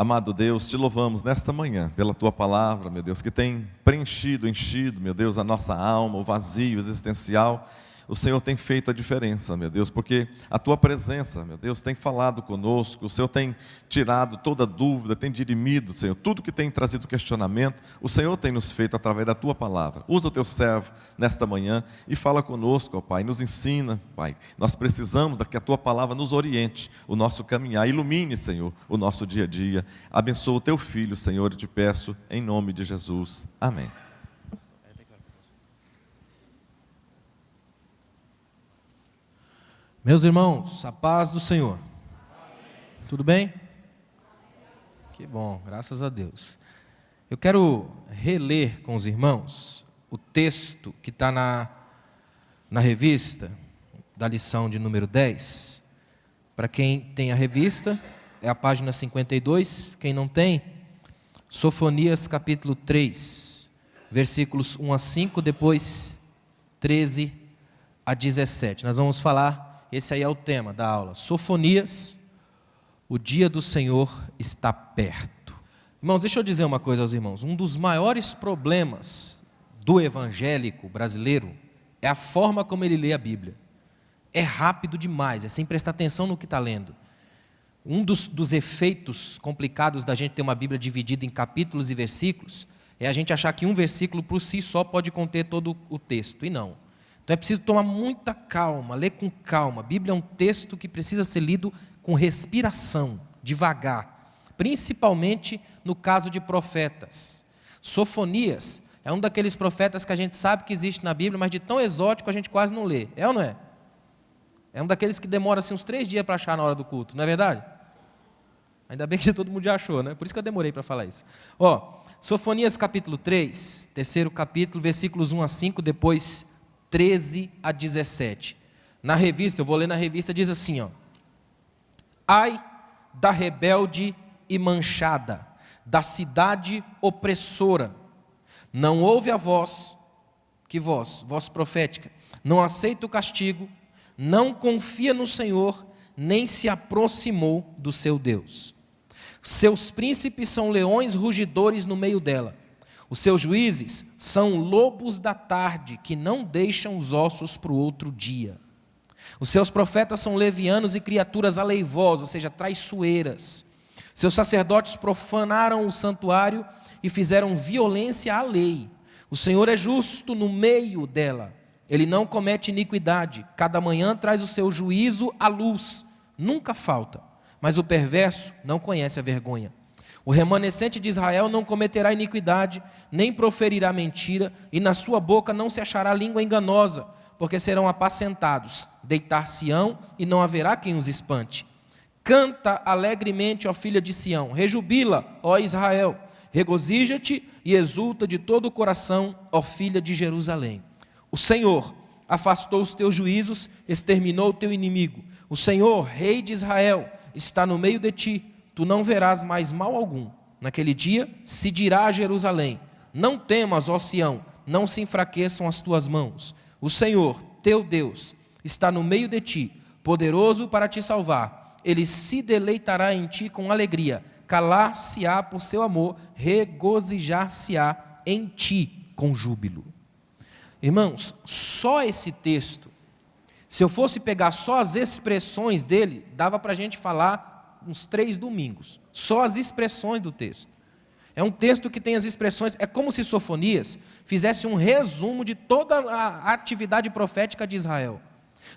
Amado Deus, te louvamos nesta manhã pela tua palavra, meu Deus, que tem preenchido, enchido, meu Deus, a nossa alma, o vazio existencial. O Senhor tem feito a diferença, meu Deus, porque a tua presença, meu Deus, tem falado conosco. O Senhor tem tirado toda dúvida, tem dirimido, Senhor, tudo que tem trazido questionamento. O Senhor tem nos feito através da tua palavra. Usa o teu servo nesta manhã e fala conosco, ó Pai, nos ensina, Pai. Nós precisamos que a tua palavra nos oriente o nosso caminhar. Ilumine, Senhor, o nosso dia a dia. Abençoa o teu filho, Senhor, eu te peço, em nome de Jesus. Amém. Meus irmãos, a paz do Senhor. Tudo bem? Que bom, graças a Deus. Eu quero reler com os irmãos o texto que está na revista da lição de número 10. Para quem tem a revista, é a página 52. Quem não tem, Sofonias capítulo 3, versículos 1 a 5, depois 13 a 17. Nós vamos falar. Esse aí é o tema da aula. Sofonias, o dia do Senhor está perto. Irmãos, deixa eu dizer uma coisa aos irmãos. Um dos maiores problemas do evangélico brasileiro é a forma como ele lê a Bíblia. É rápido demais, é sem prestar atenção no que está lendo. Um dos efeitos complicados da gente ter uma Bíblia dividida em capítulos e versículos é a gente achar que um versículo por si só pode conter todo o texto, e não. Então é preciso tomar muita calma, ler com calma. A Bíblia é um texto que precisa ser lido com respiração, devagar. Principalmente no caso de profetas. Sofonias é um daqueles profetas que a gente sabe que existe na Bíblia, mas de tão exótico a gente quase não lê. É ou não é? É um daqueles que demora assim, uns 3 dias para achar na hora do culto, não é verdade? Ainda bem que todo mundo já achou, né? Por isso que eu demorei para falar isso. Sofonias capítulo 3, terceiro capítulo, versículos 1 a 5, depois 13 a 17. Na revista, eu vou ler na revista, diz assim, ai da rebelde e manchada, da cidade opressora, não ouve a voz, que voz profética, não aceita o castigo, não confia no Senhor, nem se aproximou do seu Deus. Seus príncipes são leões rugidores no meio dela. Os seus juízes são lobos da tarde, que não deixam os ossos para o outro dia. Os seus profetas são levianos e criaturas aleivosas, ou seja, traiçoeiras. Seus sacerdotes profanaram o santuário e fizeram violência à lei. O Senhor é justo no meio dela. Ele não comete iniquidade. Cada manhã traz o seu juízo à luz. Nunca falta. Mas o perverso não conhece a vergonha. O remanescente de Israel não cometerá iniquidade, nem proferirá mentira, e na sua boca não se achará língua enganosa, porque serão apacentados, deitar-se-ão, e não haverá quem os espante. Canta alegremente, ó filha de Sião, rejubila, ó Israel, regozija-te e exulta de todo o coração, ó filha de Jerusalém. O Senhor afastou os teus juízos, exterminou o teu inimigo. O Senhor, rei de Israel, está no meio de ti. Tu não verás mais mal algum. Naquele dia se dirá a Jerusalém, não temas, ó Sião, não se enfraqueçam as tuas mãos. O Senhor, teu Deus, está no meio de ti, poderoso para te salvar. Ele se deleitará em ti com alegria, calar-se-á por seu amor, regozijar-se-á em ti com júbilo. Irmãos, só esse texto, se eu fosse pegar só as expressões dele, dava para a gente falar uns 3 domingos, só as expressões do texto. É um texto que tem as expressões, é como se Sofonias fizesse um resumo de toda a atividade profética de Israel.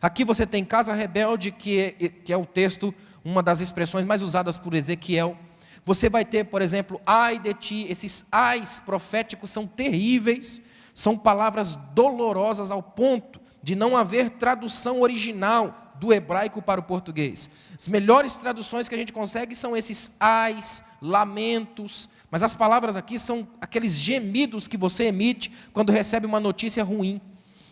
Aqui você tem casa rebelde, que é o texto, uma das expressões mais usadas por Ezequiel. Você vai ter, por exemplo, ai de ti, esses ais proféticos são terríveis, são palavras dolorosas ao ponto de não haver tradução original do hebraico para o português. As melhores traduções que a gente consegue são esses ais, lamentos, mas as palavras aqui são aqueles gemidos que você emite quando recebe uma notícia ruim.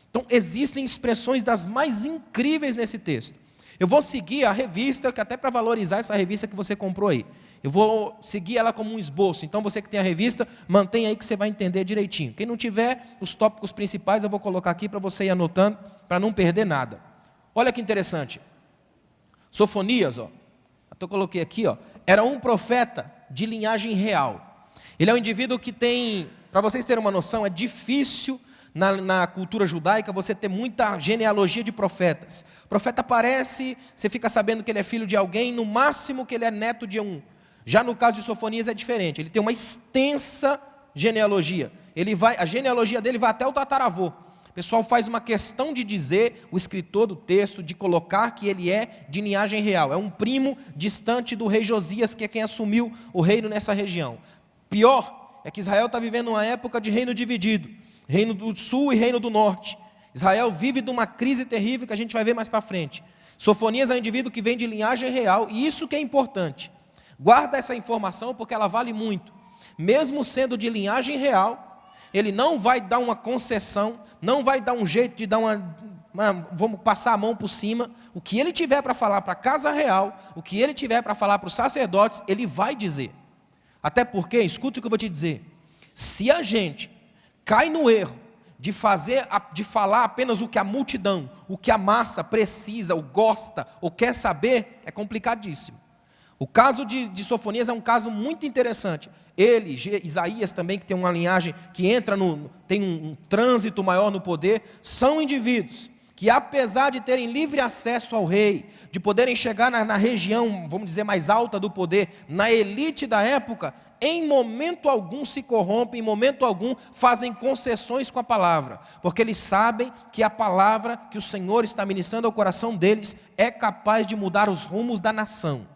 Então existem expressões das mais incríveis nesse texto. Eu vou seguir a revista, que até para valorizar essa revista que você comprou aí, eu vou seguir ela como um esboço. Então você que tem a revista, mantenha aí que você vai entender direitinho. Quem não tiver, os tópicos principais eu vou colocar aqui para você ir anotando, para não perder nada. Olha que interessante. Sofonias, eu coloquei aqui, era um profeta de linhagem real. Ele é um indivíduo que tem, para vocês terem uma noção, é difícil na cultura judaica você ter muita genealogia de profetas. O profeta aparece, você fica sabendo que ele é filho de alguém, no máximo que ele é neto de um. Já no caso de Sofonias é diferente, ele tem uma extensa genealogia. A genealogia dele vai até o tataravô. O pessoal faz uma questão de dizer, o escritor do texto, de colocar que ele é de linhagem real. É um primo distante do rei Josias, que é quem assumiu o reino nessa região. Pior é que Israel está vivendo uma época de reino dividido. Reino do sul e reino do norte. Israel vive de uma crise terrível que a gente vai ver mais para frente. Sofonias é um indivíduo que vem de linhagem real, e isso que é importante. Guarda essa informação porque ela vale muito. Mesmo sendo de linhagem real, ele não vai dar uma concessão, não vai dar um jeito de dar vamos passar a mão por cima. O que ele tiver para falar para a casa real, o que ele tiver para falar para os sacerdotes, ele vai dizer. Até porque, escuta o que eu vou te dizer, se a gente cai no erro de falar apenas o que a multidão, o que a massa precisa, ou gosta, ou quer saber, é complicadíssimo. O caso de Sofonias é um caso muito interessante. Ele, Isaías também, que tem uma linhagem que tem um trânsito maior no poder, são indivíduos que, apesar de terem livre acesso ao rei, de poderem chegar na região, vamos dizer, mais alta do poder, na elite da época, em momento algum se corrompem, em momento algum fazem concessões com a palavra, porque eles sabem que a palavra que o Senhor está ministrando ao coração deles é capaz de mudar os rumos da nação.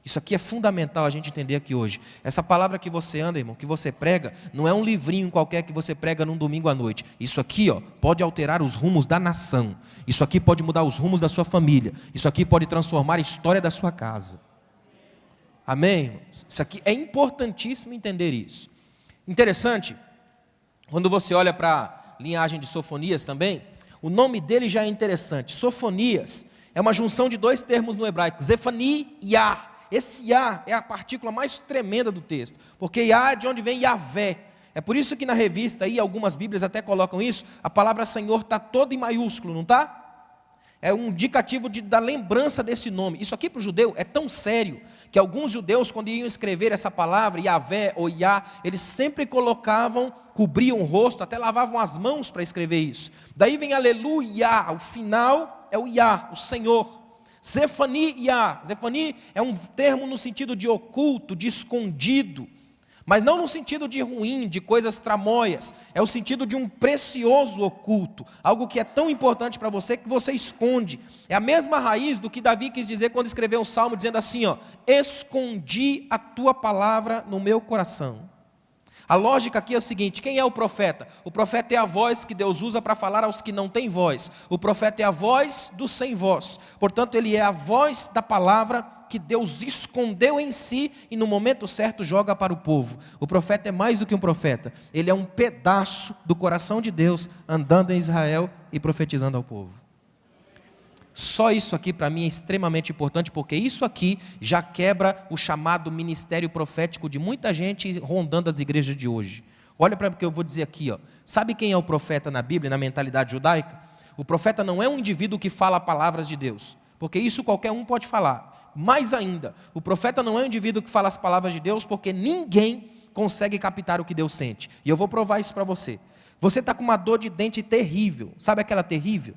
Isso aqui é fundamental a gente entender aqui hoje. Essa palavra que você anda, irmão, que você prega, não é um livrinho qualquer que você prega num domingo à noite. Isso aqui, pode alterar os rumos da nação. Isso aqui pode mudar os rumos da sua família. Isso aqui pode transformar a história da sua casa. Amém, irmãos? Isso aqui é importantíssimo entender isso. Interessante, quando você olha para a linhagem de Sofonias também, o nome dele já é interessante. Sofonias é uma junção de dois termos no hebraico, Zefani e Yah. Esse Yah é a partícula mais tremenda do texto, porque Yah é de onde vem Yavé. É por isso que na revista, aí, algumas bíblias até colocam isso, a palavra Senhor está toda em maiúsculo, não está? É um indicativo da lembrança desse nome. Isso aqui para o judeu é tão sério, que alguns judeus, quando iam escrever essa palavra, Yavé ou Yah, eles sempre cobriam o rosto, até lavavam as mãos para escrever isso. Daí vem aleluia, o final é o Yah, o Senhor. Zefani Yah. Zefani é um termo no sentido de oculto, de escondido, mas não no sentido de ruim, de coisas tramóias. É o sentido de um precioso oculto, algo que é tão importante para você que você esconde. É a mesma raiz do que Davi quis dizer quando escreveu um salmo dizendo assim, escondi a tua palavra no meu coração. A lógica aqui é o seguinte, quem é o profeta? O profeta é a voz que Deus usa para falar aos que não têm voz. O profeta é a voz do sem voz. Portanto, ele é a voz da palavra que Deus escondeu em si e no momento certo joga para o povo. O profeta é mais do que um profeta. Ele é um pedaço do coração de Deus andando em Israel e profetizando ao povo. Só isso aqui para mim é extremamente importante, porque isso aqui já quebra o chamado ministério profético de muita gente rondando as igrejas de hoje. Olha para o que eu vou dizer aqui. Sabe quem é o profeta na Bíblia, na mentalidade judaica? O profeta não é um indivíduo que fala palavras de Deus, porque isso qualquer um pode falar. Mais ainda, o profeta não é um indivíduo que fala as palavras de Deus, porque ninguém consegue captar o que Deus sente. E eu vou provar isso para você. Você está com uma dor de dente terrível, sabe aquela terrível?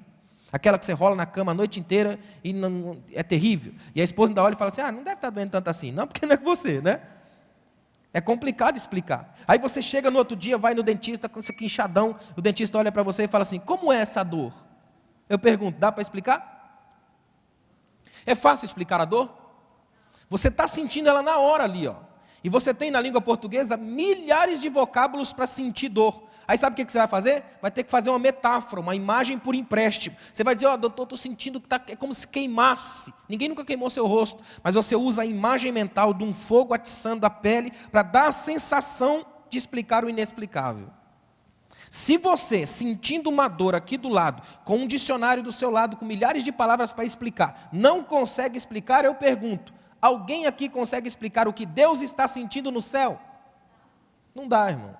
Aquela que você rola na cama a noite inteira e não, é terrível. E a esposa ainda olha e fala assim, não deve estar doendo tanto assim. Não, porque não é você, né? É complicado explicar. Aí você chega no outro dia, vai no dentista com isso aqui inchadão, o dentista olha para você e fala assim, como é essa dor? Eu pergunto, dá para explicar? É fácil explicar a dor? Você está sentindo ela na hora ali, E você tem na língua portuguesa milhares de vocábulos para sentir dor. Aí sabe o que você vai fazer? Vai ter que fazer uma metáfora, uma imagem por empréstimo. Você vai dizer, doutor, estou sentindo que é como se queimasse. Ninguém nunca queimou seu rosto, mas você usa a imagem mental de um fogo atiçando a pele para dar a sensação de explicar o inexplicável. Se você, sentindo uma dor aqui do lado, com um dicionário do seu lado, com milhares de palavras para explicar, não consegue explicar, eu pergunto, alguém aqui consegue explicar o que Deus está sentindo no céu? Não dá, irmão.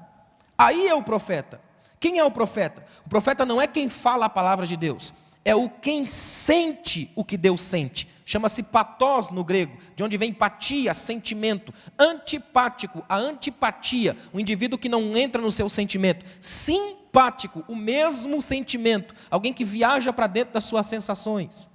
Aí é o profeta. Quem é o profeta? O profeta não é quem fala a palavra de Deus. é o quem sente o que Deus sente. Chama-se patós no grego, de onde vem empatia, sentimento. Antipático, a antipatia, o indivíduo que não entra no seu sentimento. Simpático, o mesmo sentimento, alguém que viaja para dentro das suas sensações.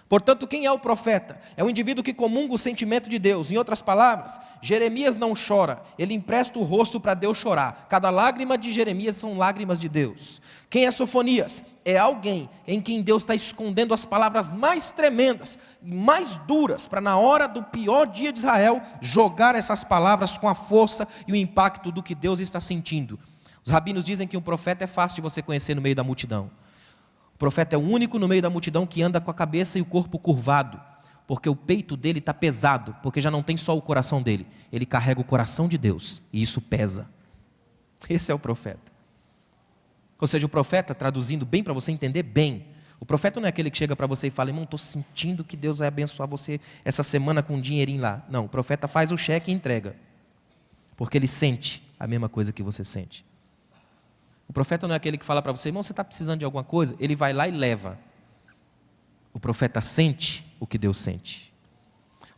Portanto, quem é o profeta? É o indivíduo que comunga o sentimento de Deus. Em outras palavras, Jeremias não chora, ele empresta o rosto para Deus chorar. Cada lágrima de Jeremias são lágrimas de Deus. Quem é Sofonias? É alguém em quem Deus está escondendo as palavras mais tremendas e mais duras, para na hora do pior dia de Israel, jogar essas palavras com a força e o impacto do que Deus está sentindo. Os rabinos dizem que um profeta é fácil de você conhecer no meio da multidão. O profeta é o único no meio da multidão que anda com a cabeça e o corpo curvado, porque o peito dele está pesado, porque já não tem só o coração dele, ele carrega o coração de Deus, e isso pesa. Esse é o profeta. Ou seja, o profeta, traduzindo bem para você entender bem, o profeta não é aquele que chega para você e fala: irmão, estou sentindo que Deus vai abençoar você essa semana com um dinheirinho lá. Não, o profeta faz o cheque e entrega, porque ele sente a mesma coisa que você sente. O profeta não é aquele que fala para você: irmão, você está precisando de alguma coisa? Ele vai lá e leva. O profeta sente o que Deus sente.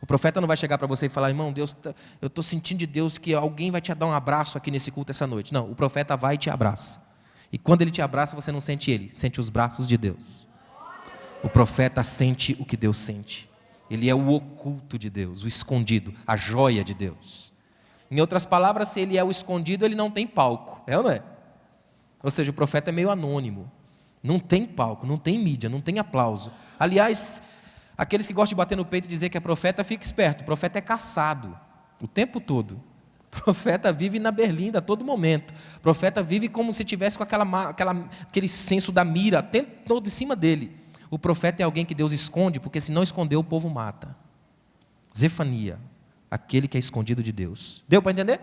O profeta não vai chegar para você e falar: irmão, eu estou sentindo de Deus que alguém vai te dar um abraço aqui nesse culto essa noite. Não, o profeta vai e te abraça. E quando ele te abraça, você não sente ele, sente os braços de Deus. O profeta sente o que Deus sente. Ele é o oculto de Deus, o escondido, a joia de Deus. Em outras palavras, se ele é o escondido, ele não tem palco, é ou não é? Ou seja, o profeta é meio anônimo, não tem palco, não tem mídia, não tem aplauso. Aliás, aqueles que gostam de bater no peito e dizer que é profeta, fica esperto, o profeta é caçado o tempo todo. O profeta vive na berlinda a todo momento. O profeta vive como se tivesse com aquele senso da mira todo em cima dele. O profeta é alguém que Deus esconde, porque se não esconder, o povo mata. Zefania, aquele que é escondido de Deus. Deu para entender?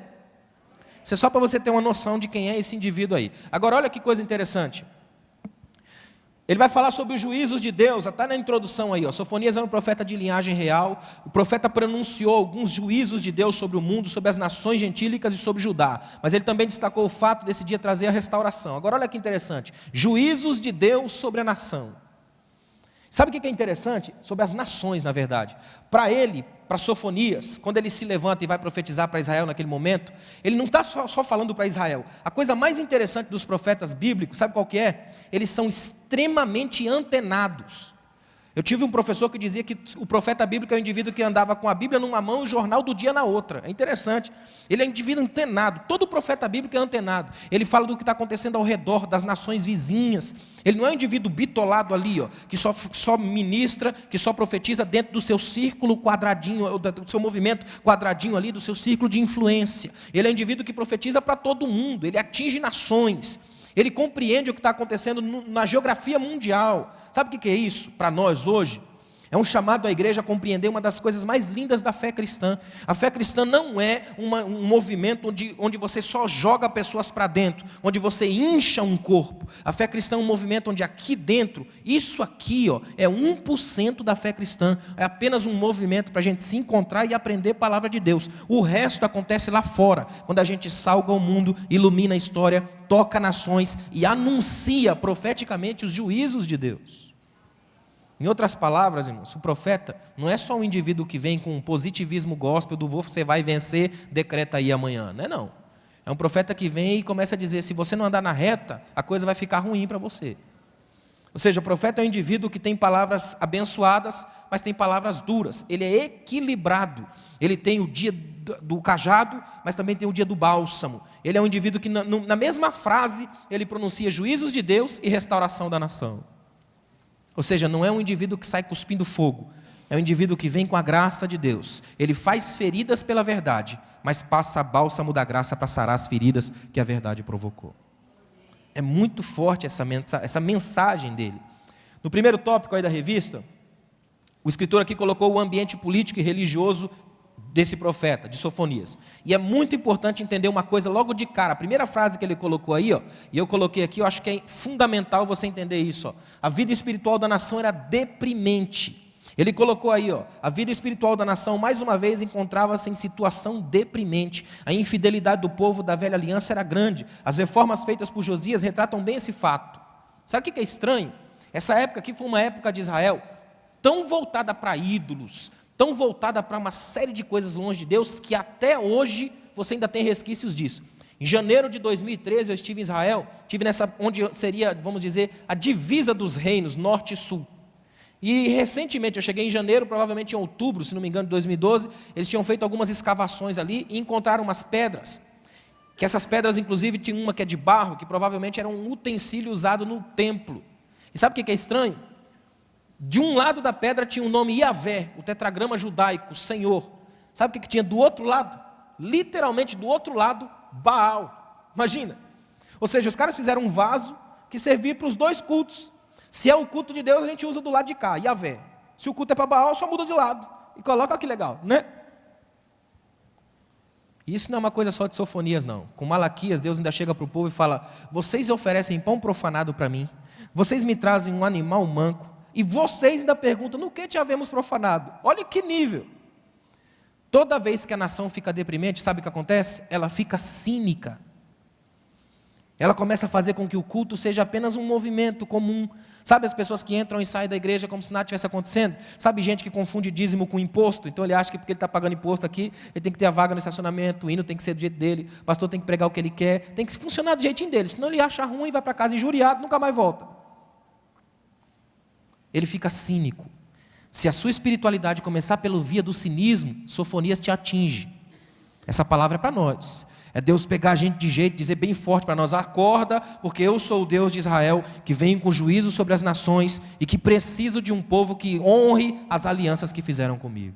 Isso é só para você ter uma noção de quem é esse indivíduo aí. Agora, olha que coisa interessante. Ele vai falar sobre os juízos de Deus, está na introdução aí. Sofonias era um profeta de linhagem real. O profeta pronunciou alguns juízos de Deus sobre o mundo, sobre as nações gentílicas e sobre Judá. Mas ele também destacou o fato desse dia trazer a restauração. Agora olha que interessante. Juízos de Deus sobre a nação. Sabe o que é interessante? Sobre as nações, na verdade. Para ele, para Sofonias, quando ele se levanta e vai profetizar para Israel naquele momento, ele não está só falando para Israel. A coisa mais interessante dos profetas bíblicos, sabe qual que é? Eles são extremamente antenados. Eu tive um professor que dizia que o profeta bíblico é o indivíduo que andava com a Bíblia numa mão e o jornal do dia na outra. É interessante. Ele é um indivíduo antenado. Todo profeta bíblico é antenado. Ele fala do que está acontecendo ao redor das nações vizinhas. Ele não é um indivíduo bitolado ali, que só ministra, que só profetiza dentro do seu círculo quadradinho, do seu movimento quadradinho ali, do seu círculo de influência. Ele é um indivíduo que profetiza para todo mundo. Ele atinge nações. Ele compreende o que está acontecendo na geografia mundial. Sabe o que é isso para nós hoje? É um chamado à igreja a compreender uma das coisas mais lindas da fé cristã. A fé cristã não é um movimento onde você só joga pessoas para dentro, onde você incha um corpo. A fé cristã é um movimento onde aqui dentro, isso aqui é 1% da fé cristã. É apenas um movimento para a gente se encontrar e aprender a palavra de Deus. O resto acontece lá fora, quando a gente salga o mundo, ilumina a história, toca nações e anuncia profeticamente os juízos de Deus. Em outras palavras, irmãos, o profeta não é só um indivíduo que vem com um positivismo gospel do você vai vencer, decreta aí amanhã. Não é não. É um profeta que vem e começa a dizer: se você não andar na reta, a coisa vai ficar ruim para você. Ou seja, o profeta é um indivíduo que tem palavras abençoadas, mas tem palavras duras. Ele é equilibrado. Ele tem o dia do cajado, mas também tem o dia do bálsamo. Ele é um indivíduo que na mesma frase ele pronuncia juízos de Deus e restauração da nação. Ou seja, não é um indivíduo que sai cuspindo fogo, é um indivíduo que vem com a graça de Deus. Ele faz feridas pela verdade, mas passa bálsamo da graça para sarar as feridas que a verdade provocou. É muito forte essa mensagem dele. No primeiro tópico aí da revista, o escritor aqui colocou o ambiente político e religioso desse profeta, de Sofonias. E é muito importante entender uma coisa logo de cara. A primeira frase que ele colocou aí, e eu coloquei aqui, eu acho que é fundamental você entender isso. A vida espiritual da nação era deprimente. Ele colocou aí, a vida espiritual da nação, mais uma vez, encontrava-se em situação deprimente. A infidelidade do povo da velha aliança era grande. As reformas feitas por Josias retratam bem esse fato. Sabe o que é estranho? Essa época aqui foi uma época de Israel tão voltada para ídolos, tão voltada para uma série de coisas longe de Deus, que até hoje você ainda tem resquícios disso. Em janeiro de 2013 eu estive em Israel, estive onde seria, vamos dizer, a divisa dos reinos, norte e sul. E recentemente, eu cheguei em janeiro, provavelmente em outubro, se não me engano, de 2012, eles tinham feito algumas escavações ali e encontraram umas pedras, que essas pedras, inclusive, tinha uma que é de barro, que provavelmente era um utensílio usado no templo. E sabe o que é estranho? De um lado da pedra tinha o nome Yahvé, o tetragrama judaico, Senhor. Sabe o que tinha do outro lado? Literalmente do outro lado, Baal. Imagina. Ou seja, os caras fizeram um vaso que servia para os dois cultos. Se é o culto de Deus, a gente usa do lado de cá, Yahvé. Se o culto é para Baal, só muda de lado. E coloca, que legal, né? Isso não é uma coisa só de Sofonias, não. Com Malaquias, Deus ainda chega para o povo e fala: vocês oferecem pão profanado para mim, vocês me trazem um animal manco, e vocês ainda perguntam: no que te havemos profanado? Olha que nível. Toda vez que a nação fica deprimente, sabe o que acontece? Ela fica cínica. Ela começa a fazer com que o culto seja apenas um movimento comum. Sabe as pessoas que entram e saem da igreja como se nada estivesse acontecendo? Sabe gente que confunde dízimo com imposto? Então ele acha que porque ele está pagando imposto aqui, ele tem que ter a vaga no estacionamento, o hino tem que ser do jeito dele, o pastor tem que pregar o que ele quer, tem que funcionar do jeitinho dele, senão ele acha ruim, vai para casa injuriado, nunca mais volta. Ele fica cínico. Se a sua espiritualidade começar pelo via do cinismo, Sofonias te atinge. Essa palavra é para nós. É Deus pegar a gente de jeito, dizer bem forte para nós: acorda, porque eu sou o Deus de Israel, que vem com juízo sobre as nações e que preciso de um povo que honre as alianças que fizeram comigo.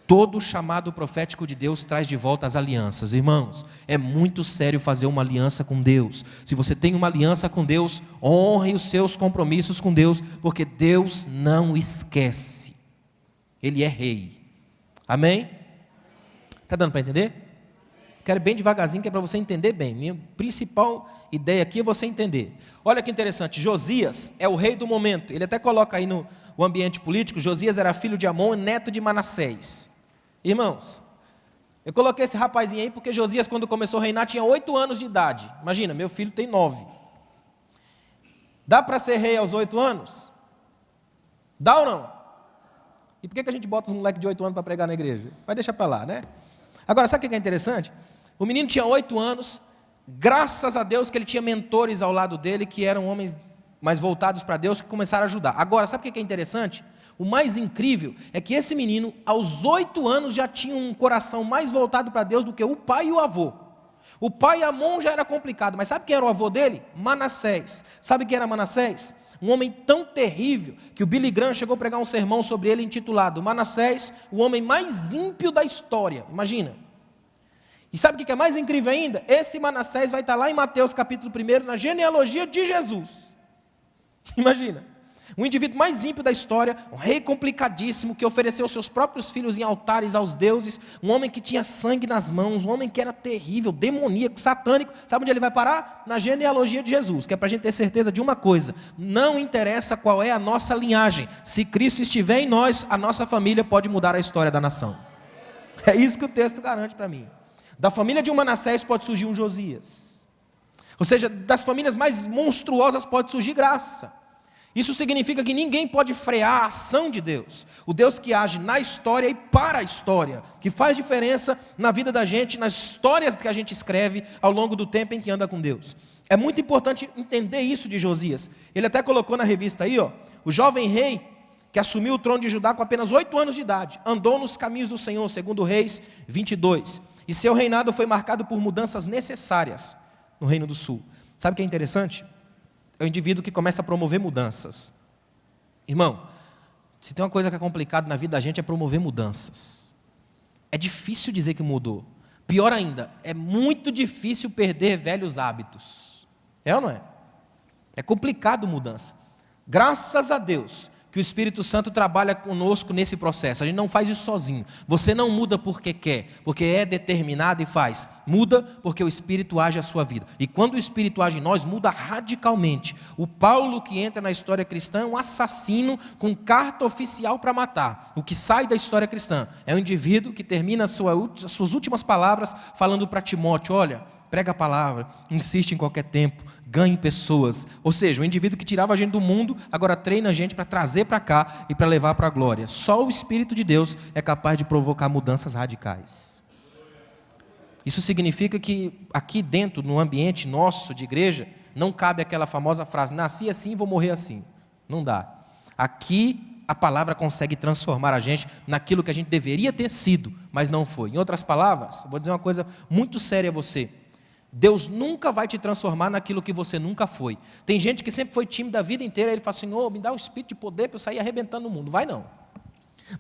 Todo chamado profético de Deus traz de volta as alianças. Irmãos, é muito sério fazer uma aliança com Deus. Se você tem uma aliança com Deus, honre os seus compromissos com Deus, porque Deus não esquece. Ele é rei. Amém? Está dando para entender? Quero bem devagarzinho, que é para você entender bem. Minha principal ideia aqui é você entender. Olha que interessante, Josias é o rei do momento. Ele até coloca aí no ambiente político: Josias era filho de Amon, neto de Manassés. Irmãos, eu coloquei esse rapazinho aí porque Josias, quando começou a reinar, tinha 8 anos de idade. Imagina, meu filho tem 9. Dá para ser rei aos 8 anos? Dá ou não? E por que a gente bota os moleques de 8 anos para pregar na igreja? Vai deixar para lá, né? Agora, sabe o que é interessante? O menino tinha 8 anos, graças a Deus que ele tinha mentores ao lado dele, que eram homens mais voltados para Deus, que começaram a ajudar. Agora, sabe o que é interessante? O mais incrível é que esse menino, aos 8 anos, já tinha um coração mais voltado para Deus do que o pai e o avô. O pai Amon já era complicado, mas sabe quem era o avô dele? Manassés. Sabe quem era Manassés? Um homem tão terrível que o Billy Graham chegou a pregar um sermão sobre ele intitulado Manassés, o homem mais ímpio da história. Imagina. E sabe o que é mais incrível ainda? Esse Manassés vai estar lá em Mateus capítulo 1, na genealogia de Jesus. Imagina. Um indivíduo mais ímpio da história, um rei complicadíssimo, que ofereceu seus próprios filhos em altares aos deuses, um homem que tinha sangue nas mãos, um homem que era terrível, demoníaco, satânico. Sabe onde ele vai parar? Na genealogia de Jesus, que é para a gente ter certeza de uma coisa: não interessa qual é a nossa linhagem, se Cristo estiver em nós, a nossa família pode mudar a história da nação. É isso que o texto garante para mim. Da família de um Manassés pode surgir um Josias. Ou seja, das famílias mais monstruosas pode surgir graça. Isso significa que ninguém pode frear a ação de Deus. O Deus que age na história e para a história, que faz diferença na vida da gente, nas histórias que a gente escreve ao longo do tempo em que anda com Deus. É muito importante entender isso de Josias. Ele até colocou na revista aí, o jovem rei que assumiu o trono de Judá com apenas 8 anos de idade, andou nos caminhos do Senhor, segundo Reis 22. E seu reinado foi marcado por mudanças necessárias no Reino do Sul. Sabe o que é interessante? É o indivíduo que começa a promover mudanças. Irmão, se tem uma coisa que é complicada na vida da gente é promover mudanças. É difícil dizer que mudou. Pior ainda, é muito difícil perder velhos hábitos. É ou não é? É complicado mudança. Graças a Deus que o Espírito Santo trabalha conosco nesse processo. A gente não faz isso sozinho. Você não muda porque quer, porque é determinado e faz. Muda porque o Espírito age a sua vida. E quando o Espírito age em nós, muda radicalmente. O Paulo que entra na história cristã é um assassino com carta oficial para matar. O que sai da história cristã é um indivíduo que termina as suas últimas palavras falando para Timóteo: olha, prega a palavra, insiste em qualquer tempo, ganhe pessoas. Ou seja, o indivíduo que tirava a gente do mundo, agora treina a gente para trazer para cá e para levar para a glória. Só o Espírito de Deus é capaz de provocar mudanças radicais. Isso significa que aqui dentro, no ambiente nosso de igreja, não cabe aquela famosa frase, nasci assim, vou morrer assim. Não dá. Aqui a palavra consegue transformar a gente naquilo que a gente deveria ter sido, mas não foi. Em outras palavras, vou dizer uma coisa muito séria a você. Deus nunca vai te transformar naquilo que você nunca foi. Tem gente que sempre foi tímido a vida inteira, ele fala assim, me dá um espírito de poder para eu sair arrebentando o mundo. Vai não.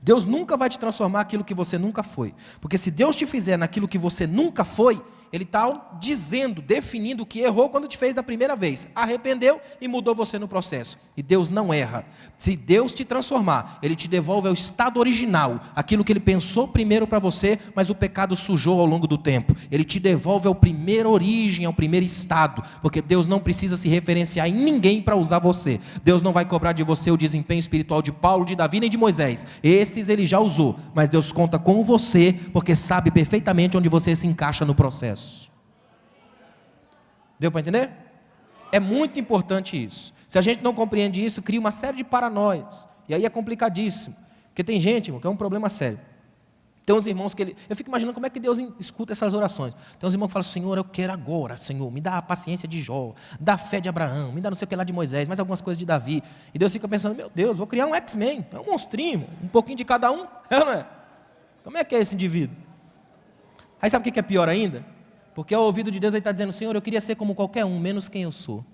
Deus nunca vai te transformar naquilo que você nunca foi. Porque se Deus te fizer naquilo que você nunca foi, Ele está dizendo, definindo que errou quando te fez da primeira vez. Arrependeu e mudou você no processo. E Deus não erra. Se Deus te transformar, Ele te devolve ao estado original, aquilo que Ele pensou primeiro para você, mas o pecado sujou ao longo do tempo. Ele te devolve ao primeiro origem, ao primeiro estado, porque Deus não precisa se referenciar em ninguém para usar você. Deus não vai cobrar de você o desempenho espiritual de Paulo, de Davi nem de Moisés. Esses Ele já usou, mas Deus conta com você, porque sabe perfeitamente onde você se encaixa no processo. Deu para entender? É muito importante isso. Se a gente não compreende isso, cria uma série de paranoias. E aí é complicadíssimo. Porque tem gente, irmão, que é um problema sério. Tem uns irmãos que eu fico imaginando como é que Deus escuta essas orações. Tem uns irmãos que falam, Senhor, eu quero agora, Senhor, me dá a paciência de Jó, dá a fé de Abraão, me dá não sei o que lá de Moisés, mais algumas coisas de Davi. E Deus fica pensando, meu Deus, vou criar um X-Men, é um monstrinho, um pouquinho de cada um, não é? Como é que é esse indivíduo? Aí sabe o que é pior ainda? Porque ao ouvido de Deus ele está dizendo, Senhor, eu queria ser como qualquer um, menos quem eu sou.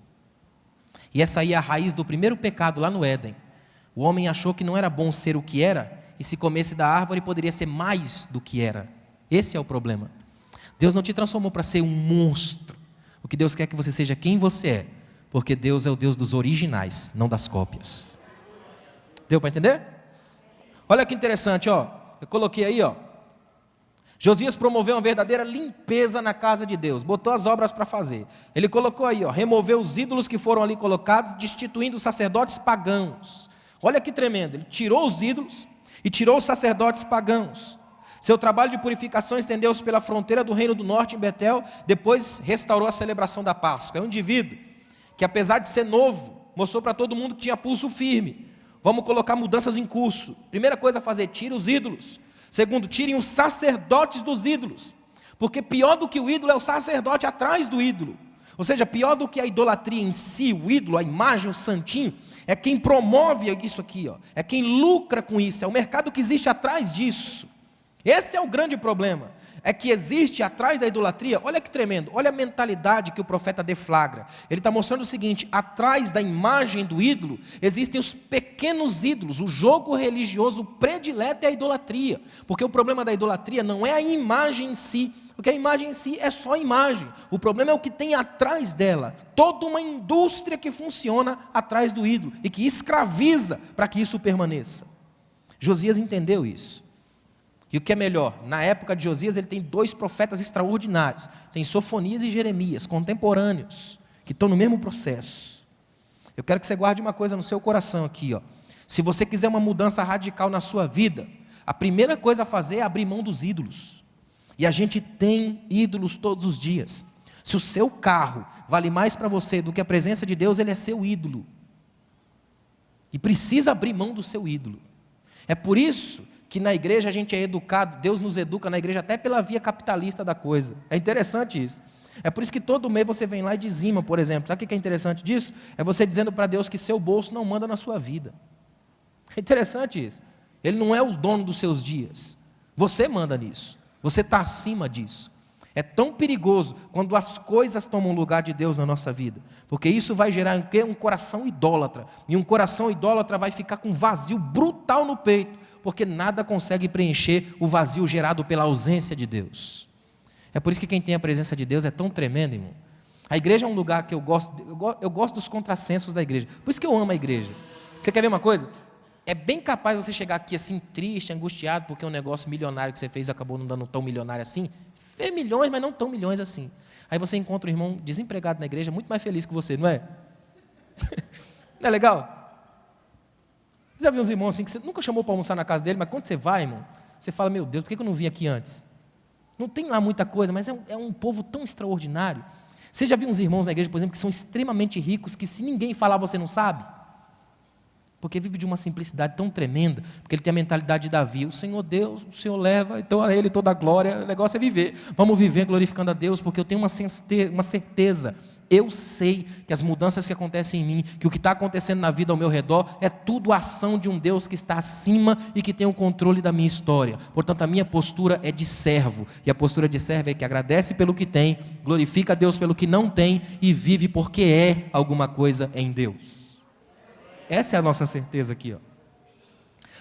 E essa aí é a raiz do primeiro pecado lá no Éden. O homem achou que não era bom ser o que era, e se comesse da árvore poderia ser mais do que era. Esse é o problema. Deus não te transformou para ser um monstro. O que Deus quer é que você seja quem você é, porque Deus é o Deus dos originais, não das cópias. Deu para entender? Olha que interessante, ó. Eu coloquei aí, ó. Josias promoveu uma verdadeira limpeza na casa de Deus, botou as obras para fazer. Ele colocou aí, ó, removeu os ídolos que foram ali colocados, destituindo os sacerdotes pagãos. Olha que tremendo, ele tirou os ídolos e tirou os sacerdotes pagãos. Seu trabalho de purificação estendeu-se pela fronteira do reino do norte em Betel, depois restaurou a celebração da Páscoa. É um indivíduo que, apesar de ser novo, mostrou para todo mundo que tinha pulso firme. Vamos colocar mudanças em curso. Primeira coisa a fazer, tira os ídolos. Segundo, tirem os sacerdotes dos ídolos, porque pior do que o ídolo é o sacerdote atrás do ídolo. Ou seja, pior do que a idolatria em si, o ídolo, a imagem, o santinho, é quem promove isso aqui, ó. É quem lucra com isso, é o mercado que existe atrás disso. Esse é o grande problema, é que existe atrás da idolatria, olha que tremendo, olha a mentalidade que o profeta deflagra. Ele está mostrando o seguinte, atrás da imagem do ídolo, existem os pequenos ídolos, o jogo religioso predileto é a idolatria, porque o problema da idolatria não é a imagem em si, porque a imagem em si é só imagem, o problema é o que tem atrás dela, toda uma indústria que funciona atrás do ídolo, e que escraviza para que isso permaneça. Josias entendeu isso. E o que é melhor, na época de Josias ele tem 2 profetas extraordinários, tem Sofonias e Jeremias, contemporâneos, que estão no mesmo processo. Eu quero que você guarde uma coisa no seu coração aqui, ó. Se você quiser uma mudança radical na sua vida, a primeira coisa a fazer é abrir mão dos ídolos. E a gente tem ídolos todos os dias. Se o seu carro vale mais para você do que a presença de Deus, ele é seu ídolo. E precisa abrir mão do seu ídolo. É por isso que na igreja a gente é educado, Deus nos educa na igreja até pela via capitalista da coisa. É interessante isso. É por isso que todo mês você vem lá e dizima, por exemplo. Sabe o que é interessante disso? É você dizendo para Deus que seu bolso não manda na sua vida. É interessante isso. Ele não é o dono dos seus dias. Você manda nisso. Você está acima disso. É tão perigoso quando as coisas tomam lugar de Deus na nossa vida. Porque isso vai gerar um coração idólatra. E um coração idólatra vai ficar com um vazio brutal no peito. Porque nada consegue preencher o vazio gerado pela ausência de Deus. É por isso que quem tem a presença de Deus é tão tremendo, irmão. A igreja é um lugar que eu gosto dos contrassensos da igreja. Por isso que eu amo a igreja. Você quer ver uma coisa? É bem capaz você chegar aqui assim, triste, angustiado, porque um negócio milionário que você fez acabou não dando tão milionário assim. Fez milhões, mas não tão milhões assim. Aí você encontra um irmão desempregado na igreja, muito mais feliz que você, não é? Não é legal? Você já viu uns irmãos assim, que você nunca chamou para almoçar na casa dele, mas quando você vai, irmão, você fala, meu Deus, por que eu não vim aqui antes? Não tem lá muita coisa, mas é um povo tão extraordinário. Você já viu uns irmãos na igreja, por exemplo, que são extremamente ricos, que se ninguém falar você não sabe? Porque vive de uma simplicidade tão tremenda, porque ele tem a mentalidade de Davi, o Senhor Deus, o Senhor leva, então a Ele toda a glória, o negócio é viver. Vamos viver glorificando a Deus, porque eu tenho uma certeza, eu sei que as mudanças que acontecem em mim, que o que está acontecendo na vida ao meu redor, é tudo ação de um Deus que está acima e que tem o controle da minha história. Portanto, a minha postura é de servo, e a postura de servo é que agradece pelo que tem, glorifica a Deus pelo que não tem e vive porque é alguma coisa em Deus. Essa é a nossa certeza aqui, ó.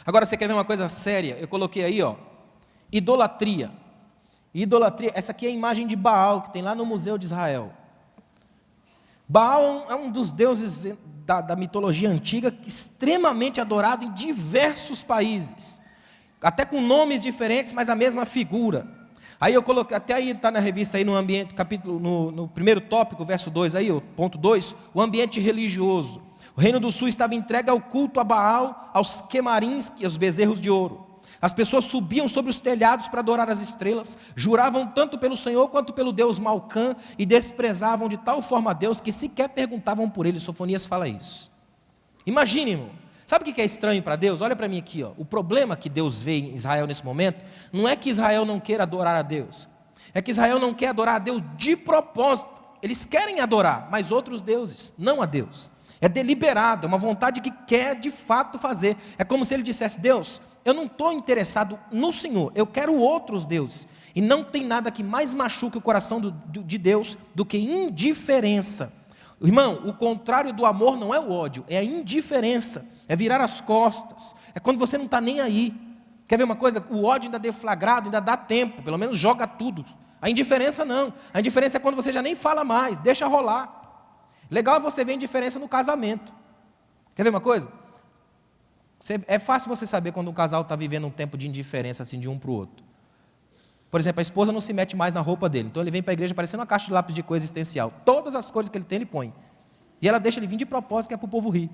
Agora, você quer ver uma coisa séria? Eu coloquei aí, ó, idolatria. Idolatria, essa aqui é a imagem de Baal, que tem lá no Museu de Israel. Baal é um dos deuses da mitologia antiga, extremamente adorado em diversos países, até com nomes diferentes, mas a mesma figura. Aí eu coloquei, até aí está na revista, aí no ambiente, capítulo, no primeiro tópico, verso 2, aí, o ponto 2, o ambiente religioso. O reino do sul estava entregue ao culto a Baal, aos quemarins e aos bezerros de ouro. As pessoas subiam sobre os telhados para adorar as estrelas, juravam tanto pelo Senhor quanto pelo deus Malcã e desprezavam de tal forma a Deus que sequer perguntavam por ele. Sofonias fala isso. Imagine, irmão. Sabe o que é estranho para Deus? Olha para mim aqui, ó. O problema que Deus vê em Israel nesse momento não é que Israel não queira adorar a Deus, é que Israel não quer adorar a Deus de propósito. Eles querem adorar, mas outros deuses, não a Deus. É deliberado, é uma vontade que quer de fato fazer. É como se ele dissesse: Deus, eu não estou interessado no Senhor, eu quero outros deuses. E não tem nada que mais machuque o coração de Deus do que indiferença. Irmão, o contrário do amor não é o ódio, é a indiferença, é virar as costas, é quando você não está nem aí. Quer ver uma coisa? O ódio ainda deflagrado, ainda dá tempo, pelo menos joga tudo. A indiferença não, a indiferença é quando você já nem fala mais, deixa rolar. Legal é você ver indiferença no casamento. Quer ver uma coisa? É fácil você saber quando um casal está vivendo um tempo de indiferença assim, de um para o outro. Por exemplo, a esposa não se mete mais na roupa dele, então ele vem para a igreja parecendo uma caixa de lápis de cor existencial. Todas as cores que ele tem, ele põe. E ela deixa ele vir de propósito, que é para o povo rir.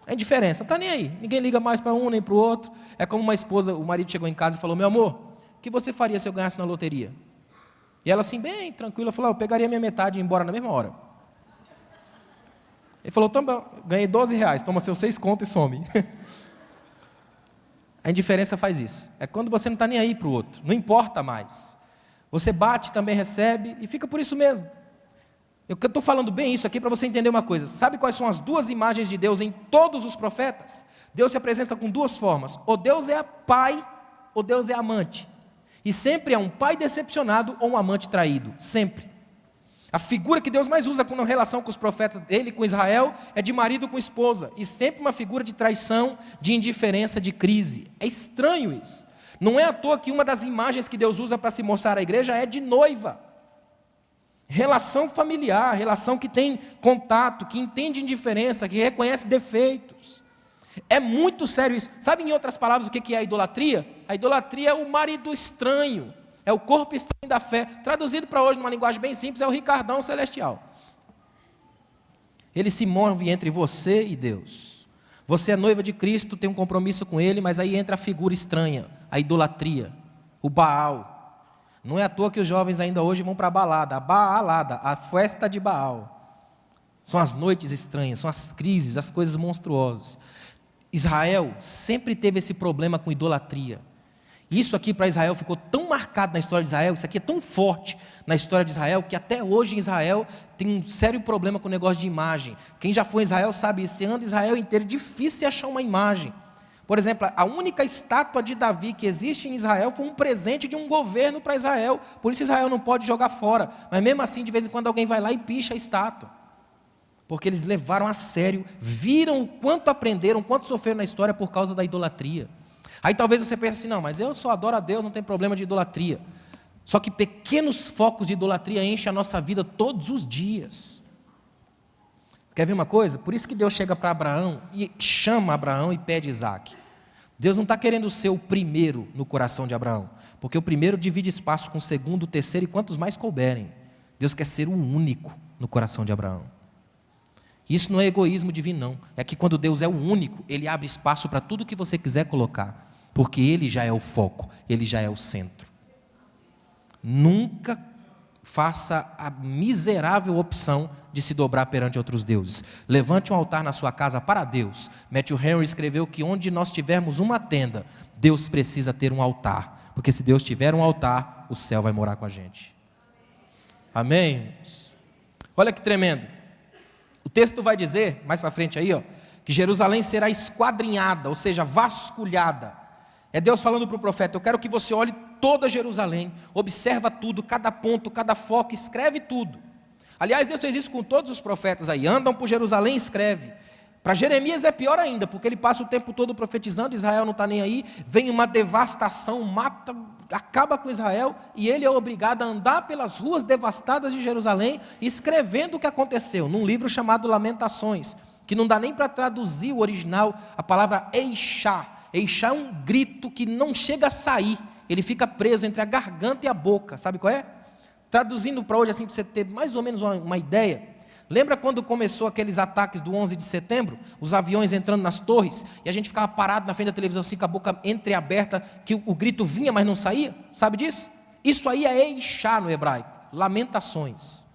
É indiferença, não está nem aí. Ninguém liga mais para um nem para o outro. É como uma esposa, o marido chegou em casa e falou: meu amor, o que você faria se eu ganhasse na loteria? E ela assim, bem tranquila, falou: eu pegaria minha metade e ia embora na mesma hora. Ele falou: também, ganhei R$12, toma seus 6 contos e some. A indiferença faz isso. É quando você não está nem aí para o outro, não importa mais. Você bate, também recebe e fica por isso mesmo. Eu estou falando bem isso aqui para você entender uma coisa. Sabe quais são as duas imagens de Deus em todos os profetas? Deus se apresenta com duas formas. Ou Deus é pai, ou Deus é amante. E sempre é um pai decepcionado ou um amante traído. Sempre. A figura que Deus mais usa na relação com os profetas dele, com Israel, é de marido com esposa. E sempre uma figura de traição, de indiferença, de crise. É estranho isso. Não é à toa que uma das imagens que Deus usa para se mostrar à igreja é de noiva. Relação familiar, relação que tem contato, que entende indiferença, que reconhece defeitos. É muito sério isso. Sabe, em outras palavras, o que é a idolatria? A idolatria é o marido estranho. É o corpo estranho da fé. Traduzido para hoje, numa linguagem bem simples, é o Ricardão celestial. Ele se move entre você e Deus. Você é noiva de Cristo, tem um compromisso com Ele, mas aí entra a figura estranha, a idolatria, o Baal. Não é à toa que os jovens ainda hoje vão para a balada, a Baalada, a festa de Baal. São as noites estranhas, são as crises, as coisas monstruosas. Israel sempre teve esse problema com idolatria. Isso aqui para Israel ficou tão marcado na história de Israel, isso aqui é tão forte na história de Israel, que até hoje em Israel tem um sério problema com o negócio de imagem. Quem já foi em Israel sabe isso, você anda Israel inteiro, é difícil achar uma imagem. Por exemplo, a única estátua de Davi que existe em Israel foi um presente de um governo para Israel, por isso Israel não pode jogar fora, mas mesmo assim de vez em quando alguém vai lá e picha a estátua. Porque eles levaram a sério, viram o quanto aprenderam, quanto sofreram na história por causa da idolatria. Aí talvez você pense assim: não, mas eu só adoro a Deus, não tem problema de idolatria. Só que pequenos focos de idolatria enchem a nossa vida todos os dias. Quer ver uma coisa? Por isso que Deus chega para Abraão e chama Abraão e pede Isaac. Deus não está querendo ser o primeiro no coração de Abraão, porque o primeiro divide espaço com o segundo, o terceiro e quantos mais couberem. Deus quer ser o único no coração de Abraão. Isso não é egoísmo divino, não. É que quando Deus é o único, Ele abre espaço para tudo que você quiser colocar, porque Ele já é o foco, Ele já é o centro. nunca faça a miserável opção de se dobrar perante outros deuses. Levante um altar na sua casa para Deus. Matthew Henry escreveu que onde nós tivermos uma tenda, Deus precisa ter um altar. Porque se Deus tiver um altar, o céu vai morar com a gente. Amém? Olha que tremendo. O texto vai dizer, mais para frente aí, que Jerusalém será esquadrinhada, ou seja, vasculhada. É Deus falando para o profeta: eu quero que você olhe toda Jerusalém, observa tudo, cada ponto, cada foco, escreve tudo. Aliás, Deus fez isso com todos os profetas aí, andam por Jerusalém e escreve. Para Jeremias é pior ainda, porque ele passa o tempo todo profetizando, Israel não está nem aí, vem uma devastação, mata, acaba com Israel, e ele é obrigado a andar pelas ruas devastadas de Jerusalém, escrevendo o que aconteceu, num livro chamado Lamentações, que não dá nem para traduzir o original, a palavra Eishá. Eishá é um grito que não chega a sair, ele fica preso entre a garganta e a boca, sabe qual é? Traduzindo para hoje, assim, para você ter mais ou menos uma ideia, lembra quando começou aqueles ataques do 11 de setembro, os aviões entrando nas torres, e a gente ficava parado na frente da televisão assim, com a boca entreaberta, que o grito vinha, mas não saía, sabe disso? Isso aí é Eishá no hebraico, lamentações.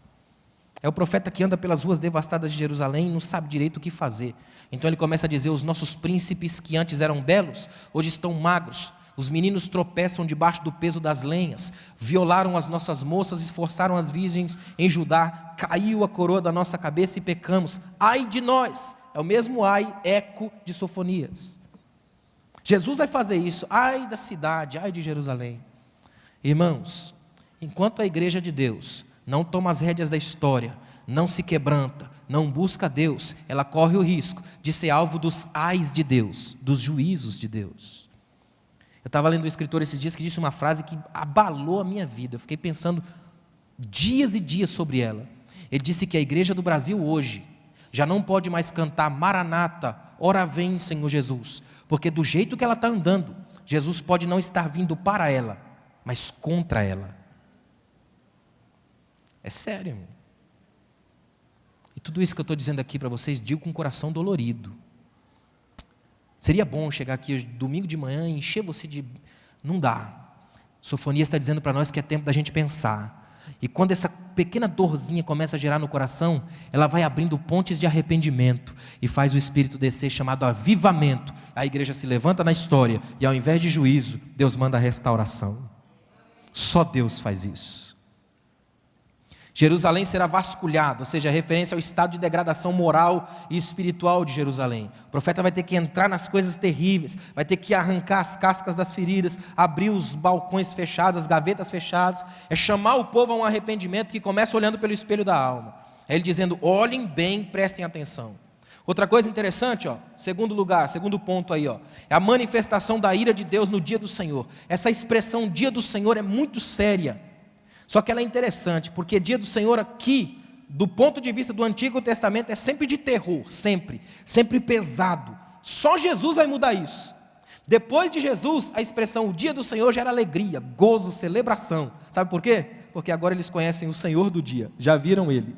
É o profeta que anda pelas ruas devastadas de Jerusalém e não sabe direito o que fazer. Então ele começa a dizer: os nossos príncipes que antes eram belos, hoje estão magros. Os meninos tropeçam debaixo do peso das lenhas. Violaram as nossas moças, esforçaram as virgens em Judá. Caiu a coroa da nossa cabeça e pecamos. Ai de nós! É o mesmo ai, eco de Sofonias. Jesus vai fazer isso. Ai da cidade, ai de Jerusalém. Irmãos, enquanto a igreja de Deus não toma as rédeas da história, não se quebranta, não busca Deus, ela corre o risco de ser alvo dos ais de Deus, dos juízos de Deus. Eu estava lendo um escritor esses dias que disse uma frase que abalou a minha vida. Eu fiquei pensando dias e dias sobre ela. Ele disse que a igreja do Brasil hoje já não pode mais cantar Maranata, ora vem Senhor Jesus, porque do jeito que ela está andando, Jesus pode não estar vindo para ela, mas contra ela. É sério, irmão. E tudo isso que eu estou dizendo aqui para vocês, digo com o coração dolorido. Seria bom chegar aqui hoje, domingo de manhã e encher você de... Não dá. Sofonias está dizendo para nós que é tempo da gente pensar. E quando essa pequena dorzinha começa a gerar no coração, ela vai abrindo pontes de arrependimento e faz o Espírito descer, chamado avivamento. A igreja se levanta na história e ao invés de juízo, Deus manda a restauração. Só Deus faz isso. Jerusalém será vasculhado, ou seja, referência ao estado de degradação moral e espiritual de Jerusalém. O profeta vai ter que entrar nas coisas terríveis, vai ter que arrancar as cascas das feridas, abrir os balcões fechados, as gavetas fechadas, é chamar o povo a um arrependimento que começa olhando pelo espelho da alma. É ele dizendo: olhem bem, prestem atenção. Outra coisa interessante, segundo lugar, segundo ponto aí, é a manifestação da ira de Deus no dia do Senhor. Essa expressão dia do Senhor é muito séria. Só que ela é interessante, porque dia do Senhor aqui, do ponto de vista do Antigo Testamento, é sempre de terror, sempre pesado. Só Jesus vai mudar isso. Depois de Jesus, a expressão o dia do Senhor gera alegria, gozo, celebração. Sabe por quê? Porque agora eles conhecem o Senhor do dia, já viram Ele.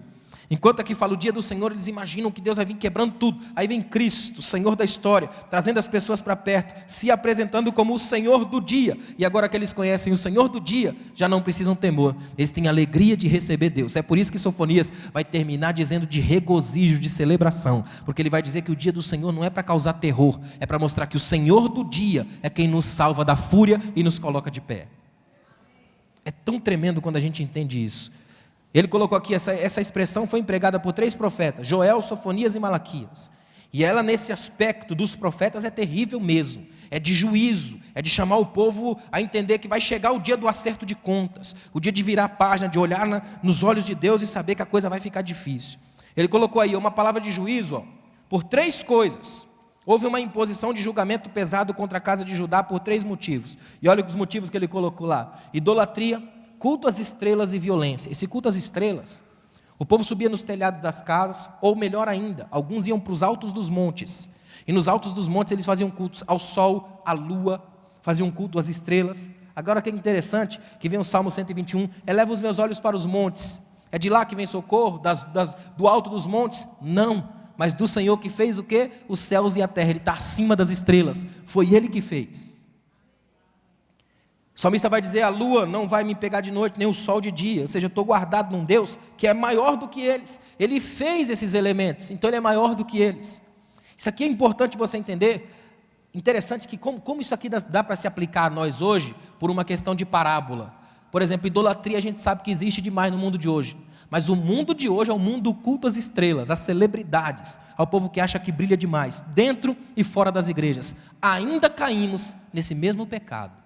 Enquanto aqui fala o dia do Senhor, eles imaginam que Deus vai vir quebrando tudo. Aí vem Cristo, o Senhor da história, trazendo as pessoas para perto, se apresentando como o Senhor do dia. E agora que eles conhecem o Senhor do dia, já não precisam temor. Eles têm alegria de receber Deus. É por isso que Sofonias vai terminar dizendo de regozijo, de celebração. Porque ele vai dizer que o dia do Senhor não é para causar terror, é para mostrar que o Senhor do dia é quem nos salva da fúria e nos coloca de pé. É tão tremendo quando a gente entende isso. Ele colocou aqui, essa expressão foi empregada por 3 profetas, Joel, Sofonias e Malaquias. E ela, nesse aspecto dos profetas, é terrível mesmo. É de juízo, é de chamar o povo a entender que vai chegar o dia do acerto de contas, o dia de virar a página, de olhar nos olhos de Deus e saber que a coisa vai ficar difícil. Ele colocou aí uma palavra de juízo, por 3 coisas. Houve uma imposição de julgamento pesado contra a casa de Judá por 3 motivos. E olha os motivos que ele colocou lá: idolatria, culto às estrelas e violência. Esse culto às estrelas, o povo subia nos telhados das casas, ou melhor ainda, alguns iam para os altos dos montes. E nos altos dos montes eles faziam cultos ao sol, à lua, faziam culto às estrelas. Agora o que é interessante, que vem o Salmo 121, eleva os meus olhos para os montes. É de lá que vem socorro, do alto dos montes? Não, mas do Senhor que fez o quê? Os céus e a terra. Ele está acima das estrelas, foi Ele que fez. O salmista vai dizer: a lua não vai me pegar de noite, nem o sol de dia. Ou seja, eu estou guardado num Deus que é maior do que eles. Ele fez esses elementos, então Ele é maior do que eles. Isso aqui é importante você entender. Interessante que como isso aqui dá para se aplicar a nós hoje, por uma questão de parábola. Por exemplo, idolatria a gente sabe que existe demais no mundo de hoje. Mas o mundo de hoje é o mundo do culto às estrelas, às celebridades, ao povo que acha que brilha demais, dentro e fora das igrejas. Ainda caímos nesse mesmo pecado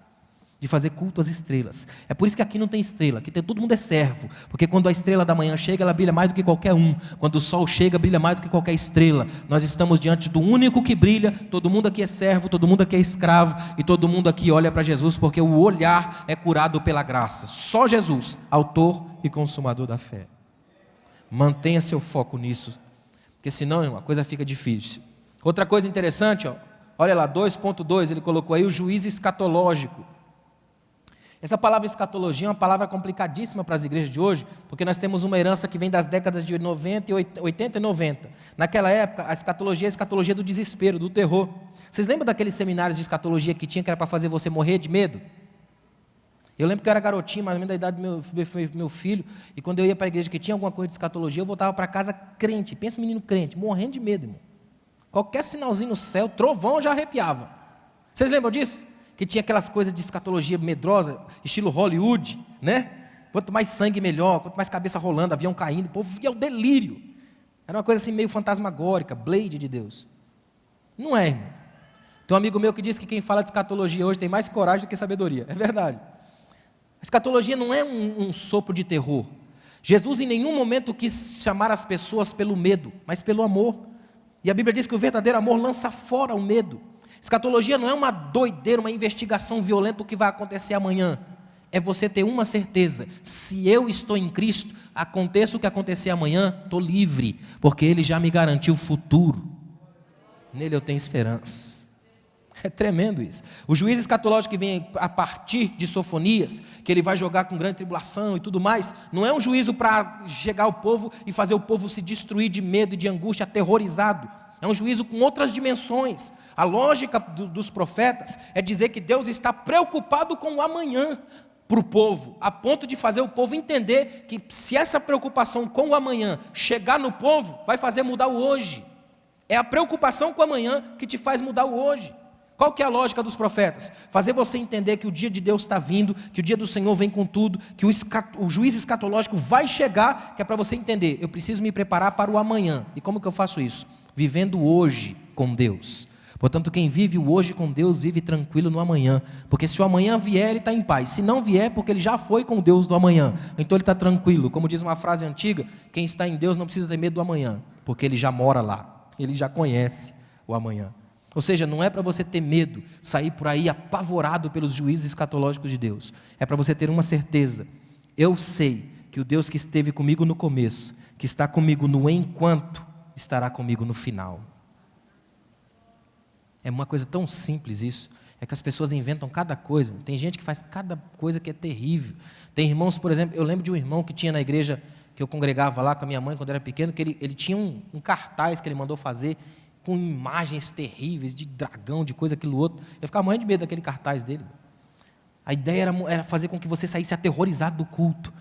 de fazer culto às estrelas. É por isso que aqui não tem estrela, aqui todo mundo é servo, porque quando a estrela da manhã chega, ela brilha mais do que qualquer um. Quando o sol chega, brilha mais do que qualquer estrela. Nós estamos diante do único que brilha. Todo mundo aqui é servo, todo mundo aqui é escravo, e todo mundo aqui olha para Jesus, porque o olhar é curado pela graça. Só Jesus, autor e consumador da fé. Mantenha seu foco nisso, porque senão a coisa fica difícil. Outra coisa interessante, olha lá, 2.2, ele colocou aí o juízo escatológico. Essa palavra escatologia é uma palavra complicadíssima para as igrejas de hoje, porque nós temos uma herança que vem das décadas de 80 e 90. Naquela época, a escatologia é a escatologia do desespero, do terror. Vocês lembram daqueles seminários de escatologia que tinha, que era para fazer você morrer de medo? Eu lembro que eu era garotinho, mais ou menos da idade do meu filho, e quando eu ia para a igreja que tinha alguma coisa de escatologia, eu voltava para casa crente, pensa menino crente, morrendo de medo, irmão. Qualquer sinalzinho no céu, trovão, já arrepiava. Vocês lembram disso? Que tinha aquelas coisas de escatologia medrosa, estilo Hollywood, né? Quanto mais sangue, melhor, quanto mais cabeça rolando, avião caindo, o povo via o delírio. Era uma coisa assim meio fantasmagórica, Blade de Deus. Não é, irmão. Tem um amigo meu que diz que quem fala de escatologia hoje tem mais coragem do que sabedoria. É verdade. A escatologia não é um sopro de terror. Jesus em nenhum momento quis chamar as pessoas pelo medo, mas pelo amor. E a Bíblia diz que o verdadeiro amor lança fora o medo. Escatologia não é uma doideira, uma investigação violenta do que vai acontecer amanhã. É você ter uma certeza: se eu estou em Cristo, aconteça o que acontecer amanhã, estou livre, porque Ele já me garantiu o futuro. Nele eu tenho esperança. É tremendo isso. O juízo escatológico que vem a partir de Sofonias, que ele vai jogar com grande tribulação e tudo mais, não é um juízo para chegar ao povo e fazer o povo se destruir de medo e de angústia, aterrorizado. É um juízo com outras dimensões. A lógica dos profetas é dizer que Deus está preocupado com o amanhã para o povo, a ponto de fazer o povo entender que se essa preocupação com o amanhã chegar no povo, vai fazer mudar o hoje. É a preocupação com o amanhã que te faz mudar o hoje. Qual que é a lógica dos profetas? Fazer você entender que o dia de Deus está vindo, que o dia do Senhor vem com tudo, que o juízo escatológico vai chegar, que é para você entender: eu preciso me preparar para o amanhã. E como que eu faço isso? Vivendo hoje com Deus. Portanto, quem vive o hoje com Deus, vive tranquilo no amanhã. Porque se o amanhã vier, ele está em paz. Se não vier, porque ele já foi com Deus do amanhã. Então ele está tranquilo. Como diz uma frase antiga: quem está em Deus não precisa ter medo do amanhã, porque ele já mora lá. Ele já conhece o amanhã. Ou seja, não é para você ter medo, sair por aí apavorado pelos juízos escatológicos de Deus. É para você ter uma certeza: eu sei que o Deus que esteve comigo no começo, que está comigo no enquanto, estará comigo no final. É uma coisa tão simples isso. É que as pessoas inventam cada coisa. Tem gente que faz cada coisa que é terrível. Tem irmãos, por exemplo, eu lembro de um irmão que tinha na igreja que eu congregava lá com a minha mãe quando era pequeno, que ele tinha um cartaz que ele mandou fazer com imagens terríveis de dragão, de coisa, aquilo outro. Eu ficava morrendo de medo daquele cartaz dele. A ideia era fazer com que você saísse aterrorizado do culto.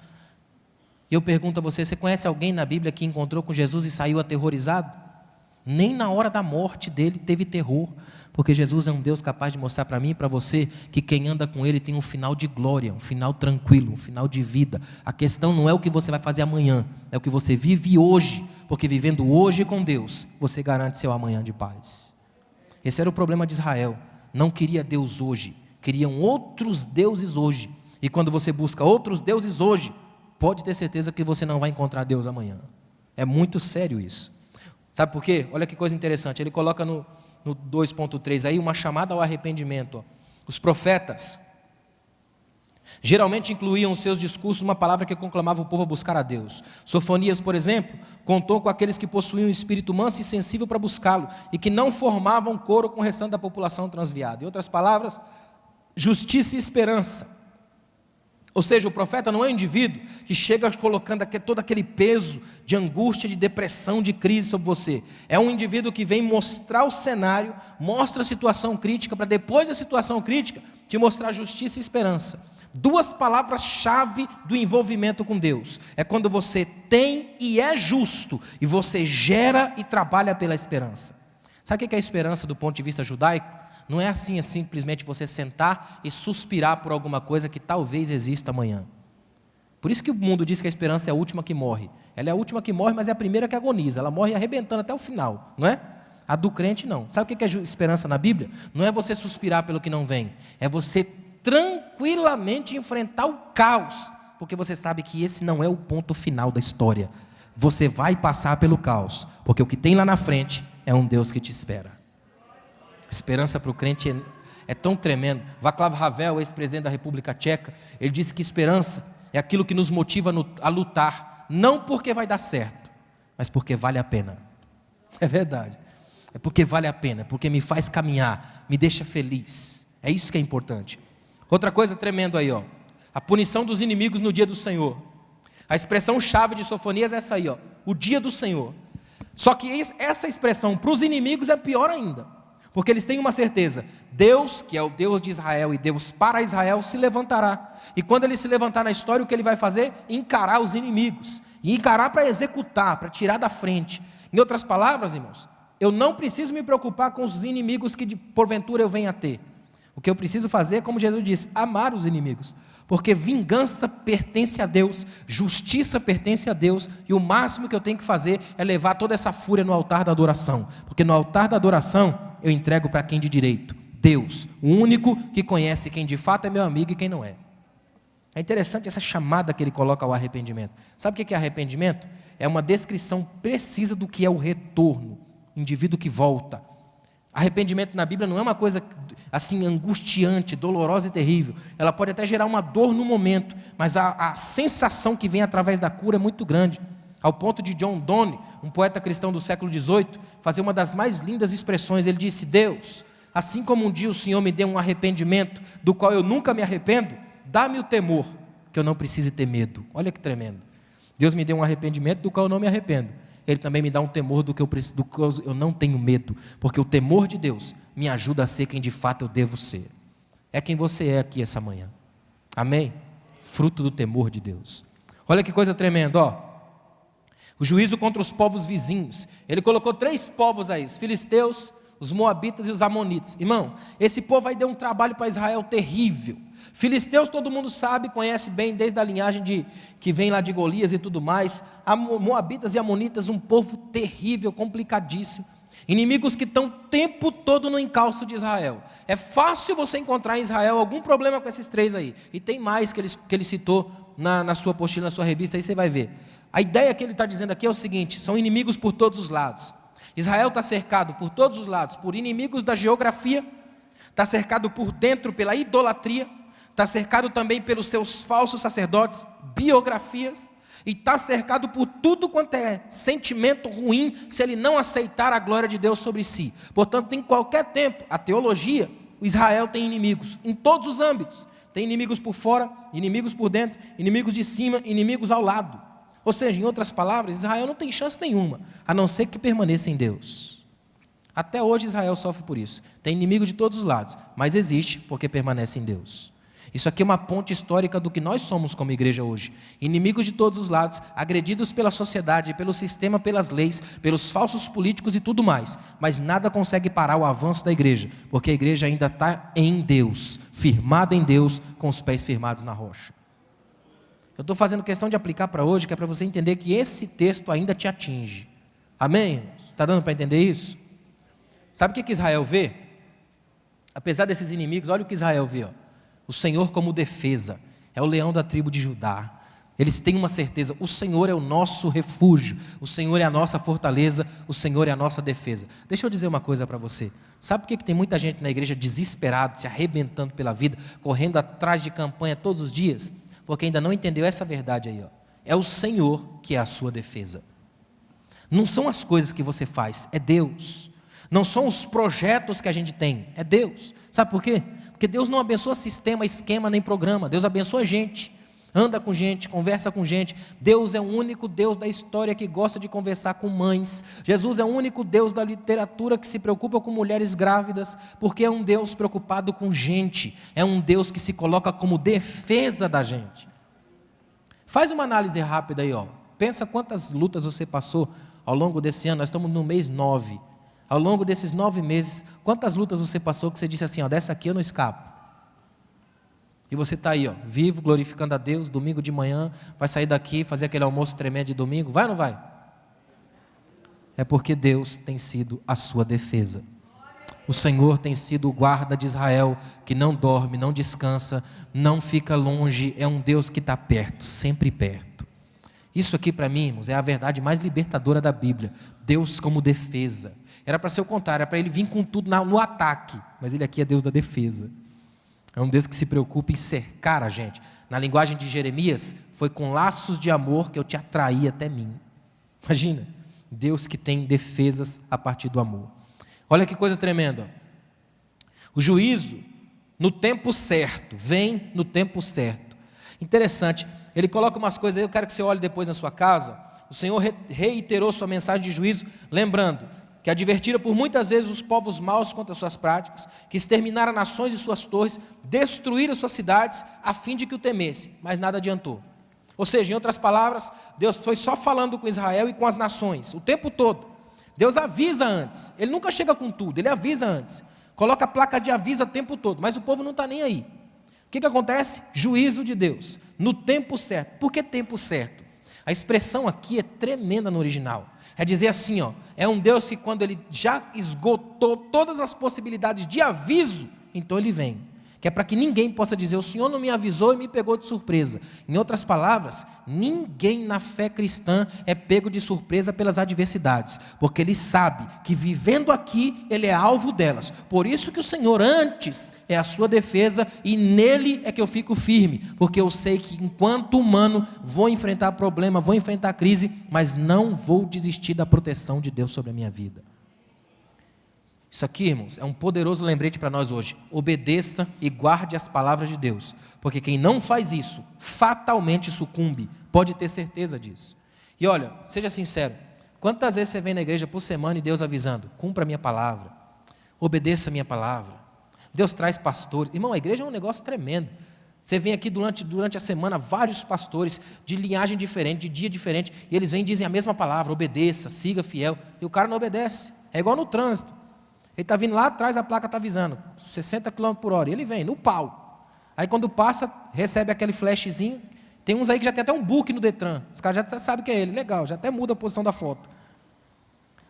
E eu pergunto a você: você conhece alguém na Bíblia que encontrou com Jesus e saiu aterrorizado? Nem na hora da morte dele teve terror, porque Jesus é um Deus capaz de mostrar para mim e para você que quem anda com Ele tem um final de glória, um final tranquilo, um final de vida. A questão não é o que você vai fazer amanhã, é o que você vive hoje, porque vivendo hoje com Deus, você garante seu amanhã de paz. Esse era o problema de Israel. Não queria Deus hoje, queriam outros deuses hoje. E quando você busca outros deuses hoje, pode ter certeza que você não vai encontrar Deus amanhã. É muito sério isso. Sabe por quê? Olha que coisa interessante. Ele coloca no 2.3 aí uma chamada ao arrependimento. Os profetas geralmente incluíam em seus discursos uma palavra que conclamava o povo a buscar a Deus. Sofonias, por exemplo, contou com aqueles que possuíam um espírito manso e sensível para buscá-lo e que não formavam coro com o restante da população transviada. Em outras palavras, justiça e esperança. Ou seja, o profeta não é um indivíduo que chega colocando todo aquele peso de angústia, de depressão, de crise sobre você. É um indivíduo que vem mostrar o cenário, mostra a situação crítica, para depois da situação crítica, te mostrar justiça e esperança. Duas palavras-chave do envolvimento com Deus. É quando você tem e é justo, e você gera e trabalha pela esperança. Sabe o que é a esperança do ponto de vista judaico? Não é assim, é simplesmente você sentar e suspirar por alguma coisa que talvez exista amanhã. Por isso que o mundo diz que a esperança é a última que morre. Ela é a última que morre, mas é a primeira que agoniza. Ela morre arrebentando até o final, não é? A do crente não. Sabe o que é esperança na Bíblia? Não é você suspirar pelo que não vem. É você tranquilamente enfrentar o caos. Porque você sabe que esse não é o ponto final da história. Você vai passar pelo caos. Porque o que tem lá na frente é um Deus que te espera. Esperança para o crente é tão tremendo. Václav Havel, ex-presidente da República Tcheca, ele disse que esperança é aquilo que nos motiva a lutar, não porque vai dar certo, mas porque vale a pena. É verdade. É porque vale a pena, porque me faz caminhar, me deixa feliz. É isso que é importante. Outra coisa tremenda aí, ó, a punição dos inimigos no dia do Senhor. A expressão chave de Sofonias é essa aí, ó, o dia do Senhor. Só que essa expressão para os inimigos é pior ainda. Porque eles têm uma certeza, Deus, que é o Deus de Israel e Deus para Israel, se levantará. E quando ele se levantar na história, o que ele vai fazer? Encarar os inimigos. E encarar para executar, para tirar da frente. Em outras palavras, irmãos, eu não preciso me preocupar com os inimigos que porventura eu venha a ter. O que eu preciso fazer, como Jesus disse, amar os inimigos. Porque vingança pertence a Deus, justiça pertence a Deus, e o máximo que eu tenho que fazer é levar toda essa fúria no altar da adoração. Porque no altar da adoração, eu entrego para quem de direito? Deus, o único que conhece quem de fato é meu amigo e quem não é. É interessante essa chamada que ele coloca ao arrependimento. Sabe o que é arrependimento? É uma descrição precisa do que é o retorno, indivíduo que volta. Arrependimento na Bíblia não é uma coisa assim angustiante, dolorosa e terrível. Ela pode até gerar uma dor no momento, mas a sensação que vem através da cura é muito grande. Ao ponto de John Donne, um poeta cristão do século XVIII, fazer uma das mais lindas expressões. Ele disse: Deus, assim como um dia o Senhor me deu um arrependimento, do qual eu nunca me arrependo, dá-me o temor, que eu não precise ter medo. Olha que tremendo. Deus me deu um arrependimento do qual eu não me arrependo. Ele também me dá um temor do qual eu não tenho medo, porque o temor de Deus me ajuda a ser quem de fato eu devo ser. É quem você é aqui essa manhã. Amém? Fruto do temor de Deus. Olha que coisa tremenda, ó. O juízo contra os povos vizinhos. Ele colocou 3 povos aí, os filisteus, os moabitas e os amonitas. Irmão, esse povo aí deu um trabalho para Israel terrível. Filisteus todo mundo sabe, conhece bem, desde a linhagem que vem lá de Golias e tudo mais. Moabitas e amonitas, um povo terrível, complicadíssimo. Inimigos que estão o tempo todo no encalço de Israel. É fácil você encontrar em Israel algum problema com esses 3 aí. E tem mais que ele citou na sua apostila, na sua revista, aí você vai ver. A ideia que ele está dizendo aqui é o seguinte: são inimigos por todos os lados. Israel está cercado por todos os lados por inimigos da geografia, está cercado por dentro pela idolatria, está cercado também pelos seus falsos sacerdotes, biografias, e está cercado por tudo quanto é sentimento ruim, se ele não aceitar a glória de Deus sobre si. Portanto, em qualquer tempo, a teologia, o Israel tem inimigos, em todos os âmbitos. Tem inimigos por fora, inimigos por dentro, inimigos de cima, inimigos ao lado. Ou seja, em outras palavras, Israel não tem chance nenhuma, a não ser que permaneça em Deus. Até hoje Israel sofre por isso. Tem inimigo de todos os lados, mas existe porque permanece em Deus. Isso aqui é uma ponte histórica do que nós somos como igreja hoje. Inimigos de todos os lados, agredidos pela sociedade, pelo sistema, pelas leis, pelos falsos políticos e tudo mais. Mas nada consegue parar o avanço da igreja, porque a igreja ainda está em Deus, firmada em Deus, com os pés firmados na rocha. Eu estou fazendo questão de aplicar para hoje, que é para você entender que esse texto ainda te atinge. Amém? Está dando para entender isso? Sabe o que Israel vê? Apesar desses inimigos, olha o que Israel vê, ó. O Senhor como defesa, é o leão da tribo de Judá. Eles têm uma certeza: o Senhor é o nosso refúgio, o Senhor é a nossa fortaleza, o Senhor é a nossa defesa. Deixa eu dizer uma coisa para você. Sabe por que tem muita gente na igreja desesperado, se arrebentando pela vida, correndo atrás de campanha todos os dias? Porque ainda não entendeu essa verdade aí, ó. É o Senhor que é a sua defesa. Não são as coisas que você faz, é Deus. Não são os projetos que a gente tem, é Deus. Sabe por quê? Porque Deus não abençoa sistema, esquema, nem programa. Deus abençoa a gente. anda com gente, conversa com gente. Deus é o único Deus da história que gosta de conversar com mães. Jesus é o único Deus da literatura que se preocupa com mulheres grávidas, porque é um Deus preocupado com gente, é um Deus que se coloca como defesa da gente. Faz uma análise rápida aí, ó. Pensa quantas lutas você passou ao longo desse ano. Nós estamos no mês 9. Ao longo desses 9 meses, quantas lutas você passou que você disse assim, ó, dessa aqui eu não escapo. E você está aí, ó, vivo, glorificando a Deus, domingo de manhã, vai sair daqui, fazer aquele almoço tremendo de domingo, vai ou não vai? É porque Deus tem sido a sua defesa. O Senhor tem sido o guarda de Israel, que não dorme, não descansa, não fica longe, é um Deus que está perto, sempre perto. Isso aqui para mim, irmãos, é a verdade mais libertadora da Bíblia. Deus como defesa. Era para ser o contrário, era para ele vir com tudo no ataque, mas ele aqui é Deus da defesa. É um Deus que se preocupa em cercar a gente. Na linguagem de Jeremias, foi com laços de amor que eu te atraí até mim. Imagina, Deus que tem defesas a partir do amor. Olha que coisa tremenda. O juízo, no tempo certo, vem no tempo certo. Interessante, ele coloca umas coisas aí, eu quero que você olhe depois na sua casa. O Senhor reiterou sua mensagem de juízo, lembrando que advertira por muitas vezes os povos maus contra suas práticas, que exterminaram nações e suas torres, destruíram suas cidades, a fim de que o temesse, mas nada adiantou. Ou seja, em outras palavras, Deus foi só falando com Israel e com as nações, o tempo todo. Deus avisa antes, Ele nunca chega com tudo, Ele avisa antes, coloca a placa de aviso o tempo todo, mas o povo não está nem aí. O que acontece? Juízo de Deus, no tempo certo. Por que tempo certo? A expressão aqui é tremenda no original. É dizer assim, ó, é um Deus que quando Ele já esgotou todas as possibilidades de aviso, então Ele vem. Que é para que ninguém possa dizer, o Senhor não me avisou e me pegou de surpresa. Em outras palavras, ninguém na fé cristã é pego de surpresa pelas adversidades, porque ele sabe que vivendo aqui, ele é alvo delas. Por isso que o Senhor antes é a sua defesa e nele é que eu fico firme, porque eu sei que enquanto humano vou enfrentar problema, vou enfrentar crise, mas não vou desistir da proteção de Deus sobre a minha vida. Isso aqui, irmãos, é um poderoso lembrete para nós hoje. Obedeça e guarde as palavras de Deus, porque quem não faz isso, fatalmente sucumbe, pode ter certeza disso. E olha, seja sincero, quantas vezes você vem na igreja por semana e Deus avisando, cumpra a minha palavra, obedeça a minha palavra. Deus traz pastores. Irmão, a igreja é um negócio tremendo. Você vem aqui durante a semana, vários pastores de linhagem diferente, de dia diferente, e eles vêm e dizem a mesma palavra, obedeça, siga fiel, e o cara não obedece. É igual no trânsito. Ele está vindo lá atrás, a placa está avisando, 60 km por hora, e ele vem, no pau. Aí quando passa, recebe aquele flashzinho, tem uns aí que já tem até um book no Detran, os caras já sabem que é ele, legal, já até muda a posição da foto.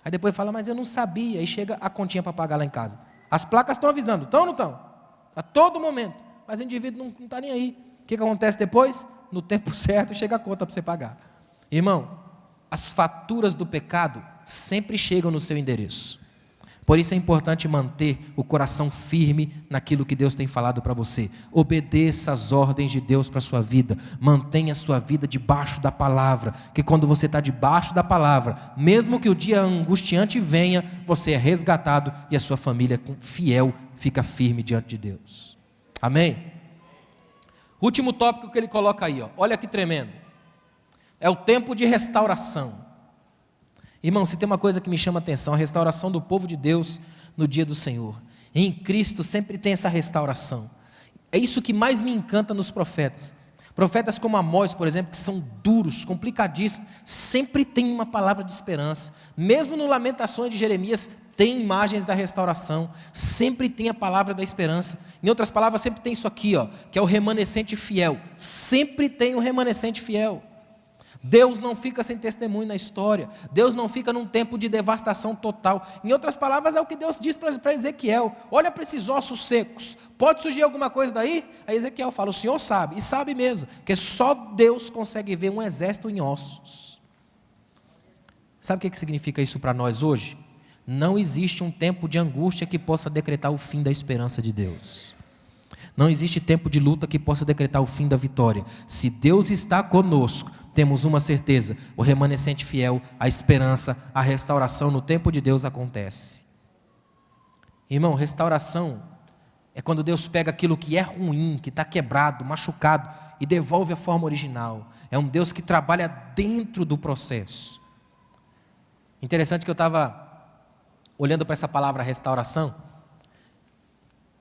Aí depois fala, mas eu não sabia, aí chega a continha para pagar lá em casa. As placas estão avisando, estão ou não estão? A todo momento, mas o indivíduo não está nem aí. O que acontece depois? No tempo certo chega a conta para você pagar. Irmão, as faturas do pecado sempre chegam no seu endereço. Por isso é importante manter o coração firme naquilo que Deus tem falado para você. Obedeça as ordens de Deus para a sua vida. Mantenha a sua vida debaixo da palavra. Que quando você está debaixo da palavra, mesmo que o dia angustiante venha, você é resgatado e a sua família fiel fica firme diante de Deus. Amém? Último tópico que ele coloca aí, ó. Olha que tremendo. É o tempo de restauração. Irmão, se tem uma coisa que me chama a atenção, a restauração do povo de Deus no dia do Senhor. Em Cristo sempre tem essa restauração. É isso que mais me encanta nos profetas. Profetas como Amós, por exemplo, que são duros, complicadíssimos, sempre tem uma palavra de esperança. Mesmo no Lamentações de Jeremias, tem imagens da restauração, sempre tem a palavra da esperança. Em outras palavras, sempre tem isso aqui, ó, que é o remanescente fiel. Sempre tem um remanescente fiel. Deus não fica sem testemunho na história. Deus não fica num tempo de devastação total. Em outras palavras, é o que Deus diz para Ezequiel. Olha para esses ossos secos. Pode surgir alguma coisa daí? Aí Ezequiel fala, o Senhor sabe. E sabe mesmo. Que só Deus consegue ver um exército em ossos. Sabe o que significa isso para nós hoje? Não existe um tempo de angústia que possa decretar o fim da esperança de Deus. Não existe tempo de luta que possa decretar o fim da vitória. Se Deus está conosco, temos uma certeza, o remanescente fiel, a esperança, a restauração no tempo de Deus acontece. Irmão, restauração é quando Deus pega aquilo que é ruim, que está quebrado, machucado, e devolve a forma original. É um Deus que trabalha dentro do processo. Interessante que eu estava olhando para essa palavra restauração.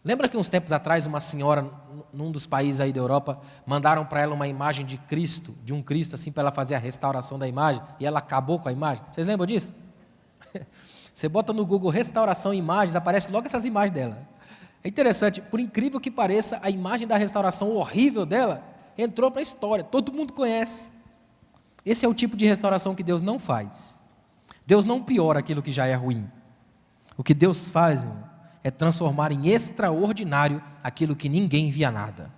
Lembra que uns tempos atrás uma senhora, num dos países aí da Europa, mandaram para ela uma imagem de Cristo, de um Cristo assim, para ela fazer a restauração da imagem, e ela acabou com a imagem? Vocês lembram disso? Você bota no Google restauração imagens, aparece logo essas imagens dela. É interessante, por incrível que pareça, a imagem da restauração horrível dela entrou para a história, todo mundo conhece. Esse é o tipo de restauração que Deus não faz. Deus não piora aquilo que já é ruim. O que Deus faz, irmão, é transformar em extraordinário aquilo que ninguém via nada.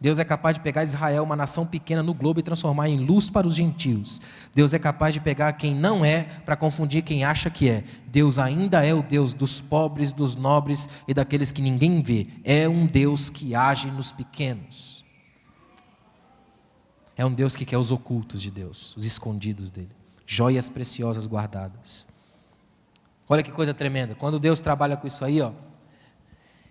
Deus é capaz de pegar Israel, uma nação pequena no globo, e transformar em luz para os gentios. Deus é capaz de pegar quem não é, para confundir quem acha que é. Deus ainda é o Deus dos pobres, dos nobres e daqueles que ninguém vê. É um Deus que age nos pequenos. É um Deus que quer os ocultos de Deus, os escondidos dele. Joias preciosas guardadas. Olha que coisa tremenda. Quando Deus trabalha com isso aí,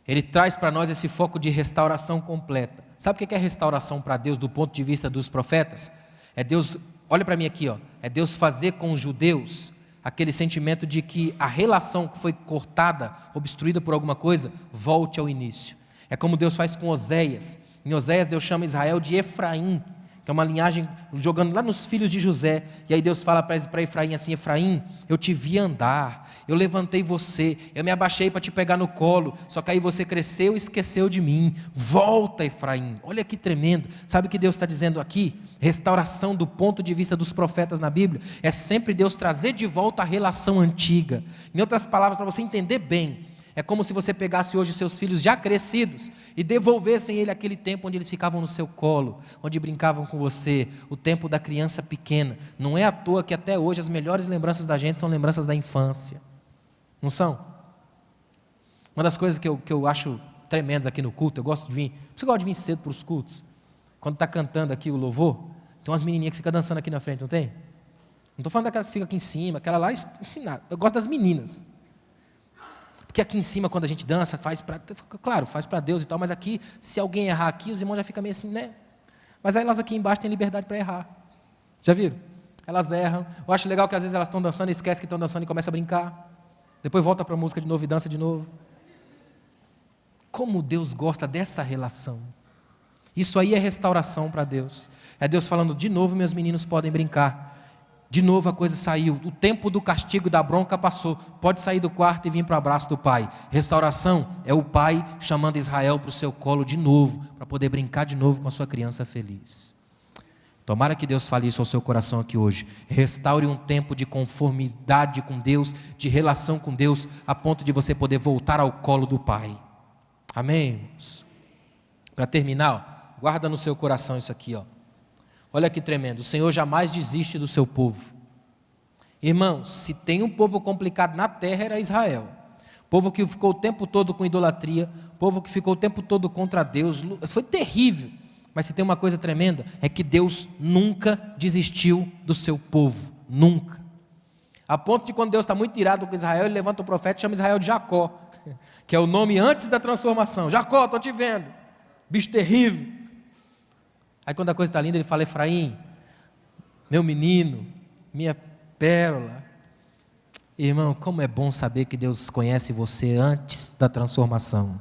Ele traz para nós esse foco de restauração completa. Sabe o que é restauração para Deus do ponto de vista dos profetas? É Deus, olha para mim aqui, é Deus fazer com os judeus aquele sentimento de que a relação que foi cortada, obstruída por alguma coisa, volte ao início. É como Deus faz com Oséias. Em Oséias Deus chama Israel de Efraim, que é uma linhagem jogando lá nos filhos de José, e aí Deus fala para Efraim assim: Efraim, eu te vi andar, eu levantei você, eu me abaixei para te pegar no colo, só que aí você cresceu e esqueceu de mim. Volta, Efraim. Olha que tremendo. Sabe o que Deus está dizendo aqui? Restauração do ponto de vista dos profetas na Bíblia é sempre Deus trazer de volta a relação antiga. Em outras palavras, para você entender bem, é como se você pegasse hoje seus filhos já crescidos e devolvessem ele aquele tempo onde eles ficavam no seu colo, onde brincavam com você, o tempo da criança pequena. Não é à toa que até hoje as melhores lembranças da gente são lembranças da infância. Não são? Uma das coisas que eu acho tremendas aqui no culto, eu gosto de vir, você gosta de vir cedo para os cultos? Quando está cantando aqui o louvor, tem umas menininhas que ficam dançando aqui na frente, não tem? Não estou falando daquelas que ficam aqui em cima, aquela lá ensinar. Eu gosto das meninas. Porque aqui em cima, quando a gente dança, faz para Deus e tal, mas aqui, se alguém errar aqui, os irmãos já ficam meio assim, né? Mas aí elas aqui embaixo têm liberdade para errar. Já viram? Elas erram. Eu acho legal que às vezes elas estão dançando, esquecem que estão dançando e começam a brincar. Depois volta para a música de novo e dança de novo. Como Deus gosta dessa relação. Isso aí é restauração para Deus. É Deus falando: de novo meus meninos podem brincar. De novo a coisa saiu, o tempo do castigo, da bronca passou, pode sair do quarto e vir para o abraço do pai. Restauração é o pai chamando Israel para o seu colo de novo, para poder brincar de novo com a sua criança feliz. Tomara que Deus fale isso ao seu coração aqui hoje. Restaure um tempo de conformidade com Deus, de relação com Deus, a ponto de você poder voltar ao colo do pai. Amém, irmãos? Para terminar, guarda no seu coração isso aqui, Olha que tremendo, o Senhor jamais desiste do seu povo. Irmãos, se tem um povo complicado na terra, era Israel. Povo que ficou o tempo todo com idolatria, povo que ficou o tempo todo contra Deus, foi terrível. Mas se tem uma coisa tremenda, é que Deus nunca desistiu do seu povo, nunca. A ponto de quando Deus está muito irado com Israel, Ele levanta o profeta e chama Israel de Jacó, que é o nome antes da transformação. Jacó, estou te vendo, bicho terrível. Aí quando a coisa está linda, ele fala: Efraim, meu menino, minha pérola. Irmão, como é bom saber que Deus conhece você antes da transformação.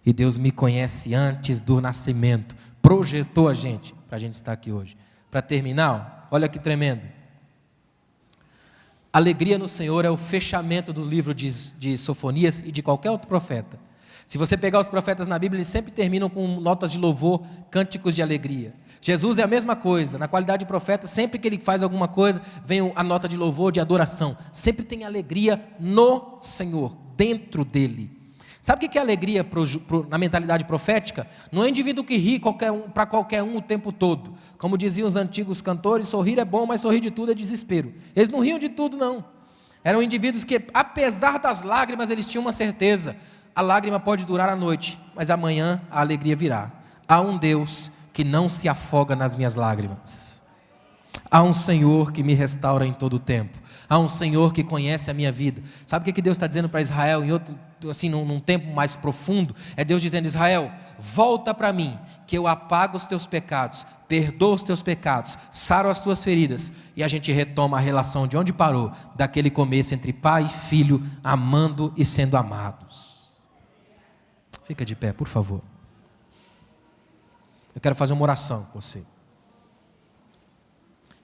E Deus me conhece antes do nascimento. Projetou a gente, para a gente estar aqui hoje. Para terminar, olha que tremendo. Alegria no Senhor é o fechamento do livro de Sofonias e de qualquer outro profeta. Se você pegar os profetas na Bíblia, eles sempre terminam com notas de louvor, cânticos de alegria. Jesus é a mesma coisa, na qualidade de profeta, sempre que ele faz alguma coisa, vem a nota de louvor, de adoração. Sempre tem alegria no Senhor, dentro dele. Sabe o que é alegria na mentalidade profética? Não é indivíduo que ri para qualquer um o tempo todo. Como diziam os antigos cantores, sorrir é bom, mas sorrir de tudo é desespero. Eles não riam de tudo, não. Eram indivíduos que, apesar das lágrimas, eles tinham uma certeza: a lágrima pode durar a noite, mas amanhã a alegria virá. Há um Deus que não se afoga nas minhas lágrimas. Há um Senhor que me restaura em todo o tempo. Há um Senhor que conhece a minha vida. Sabe o que Deus está dizendo para Israel, num tempo mais profundo? É Deus dizendo: Israel, volta para mim, que eu apago os teus pecados, perdoo os teus pecados, saro as tuas feridas. E a gente retoma a relação de onde parou, daquele começo entre pai e filho, amando e sendo amados. Fica de pé, por favor. Eu quero fazer uma oração com você.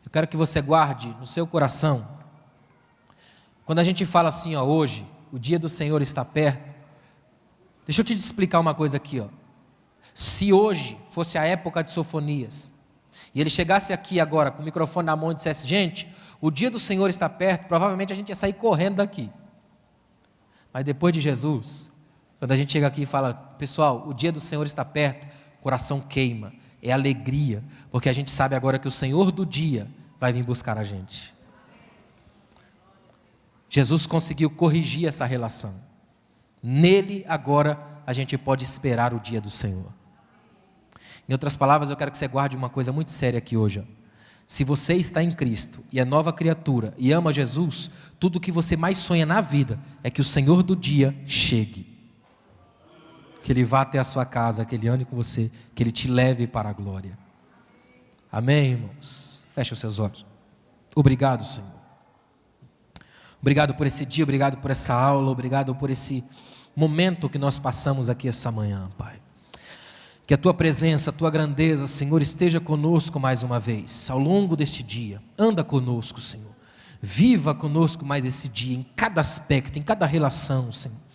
Eu quero que você guarde no seu coração, quando a gente fala assim, hoje, o dia do Senhor está perto. Deixa eu te explicar uma coisa aqui, Se hoje fosse a época de Sofonias, e ele chegasse aqui agora com o microfone na mão e dissesse: gente, o dia do Senhor está perto, provavelmente a gente ia sair correndo daqui. Mas depois de Jesus, quando a gente chega aqui e fala: pessoal, o dia do Senhor está perto, o coração queima, é alegria, porque a gente sabe agora que o Senhor do dia vai vir buscar a gente. Jesus conseguiu corrigir essa relação. Nele agora a gente pode esperar o dia do Senhor. Em outras palavras, eu quero que você guarde uma coisa muito séria aqui hoje. Se você está em Cristo e é nova criatura e ama Jesus, tudo o que você mais sonha na vida é que o Senhor do dia chegue. Que Ele vá até a sua casa, que Ele ande com você, que Ele te leve para a glória. Amém, irmãos? Feche os seus olhos. Obrigado, Senhor. Obrigado por esse dia, obrigado por essa aula, obrigado por esse momento que nós passamos aqui essa manhã, Pai. Que a Tua presença, a Tua grandeza, Senhor, esteja conosco mais uma vez, ao longo deste dia. Anda conosco, Senhor. Viva conosco mais esse dia, em cada aspecto, em cada relação, Senhor.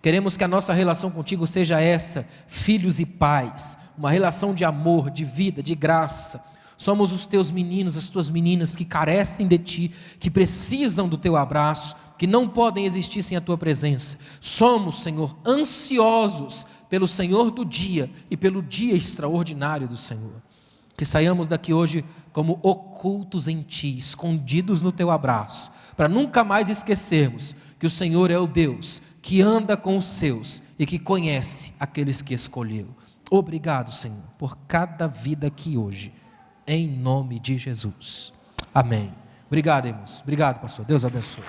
Queremos que a nossa relação contigo seja essa, filhos e pais, uma relação de amor, de vida, de graça. Somos os teus meninos, as tuas meninas que carecem de ti, que precisam do teu abraço, que não podem existir sem a tua presença. Somos, Senhor, ansiosos pelo Senhor do dia e pelo dia extraordinário do Senhor. Que saiamos daqui hoje como ocultos em ti, escondidos no teu abraço, para nunca mais esquecermos que o Senhor é o Deus que anda com os seus e que conhece aqueles que escolheu. Obrigado, Senhor, por cada vida aqui hoje. Em nome de Jesus. Amém. Obrigado, irmãos. Obrigado, pastor. Deus abençoe.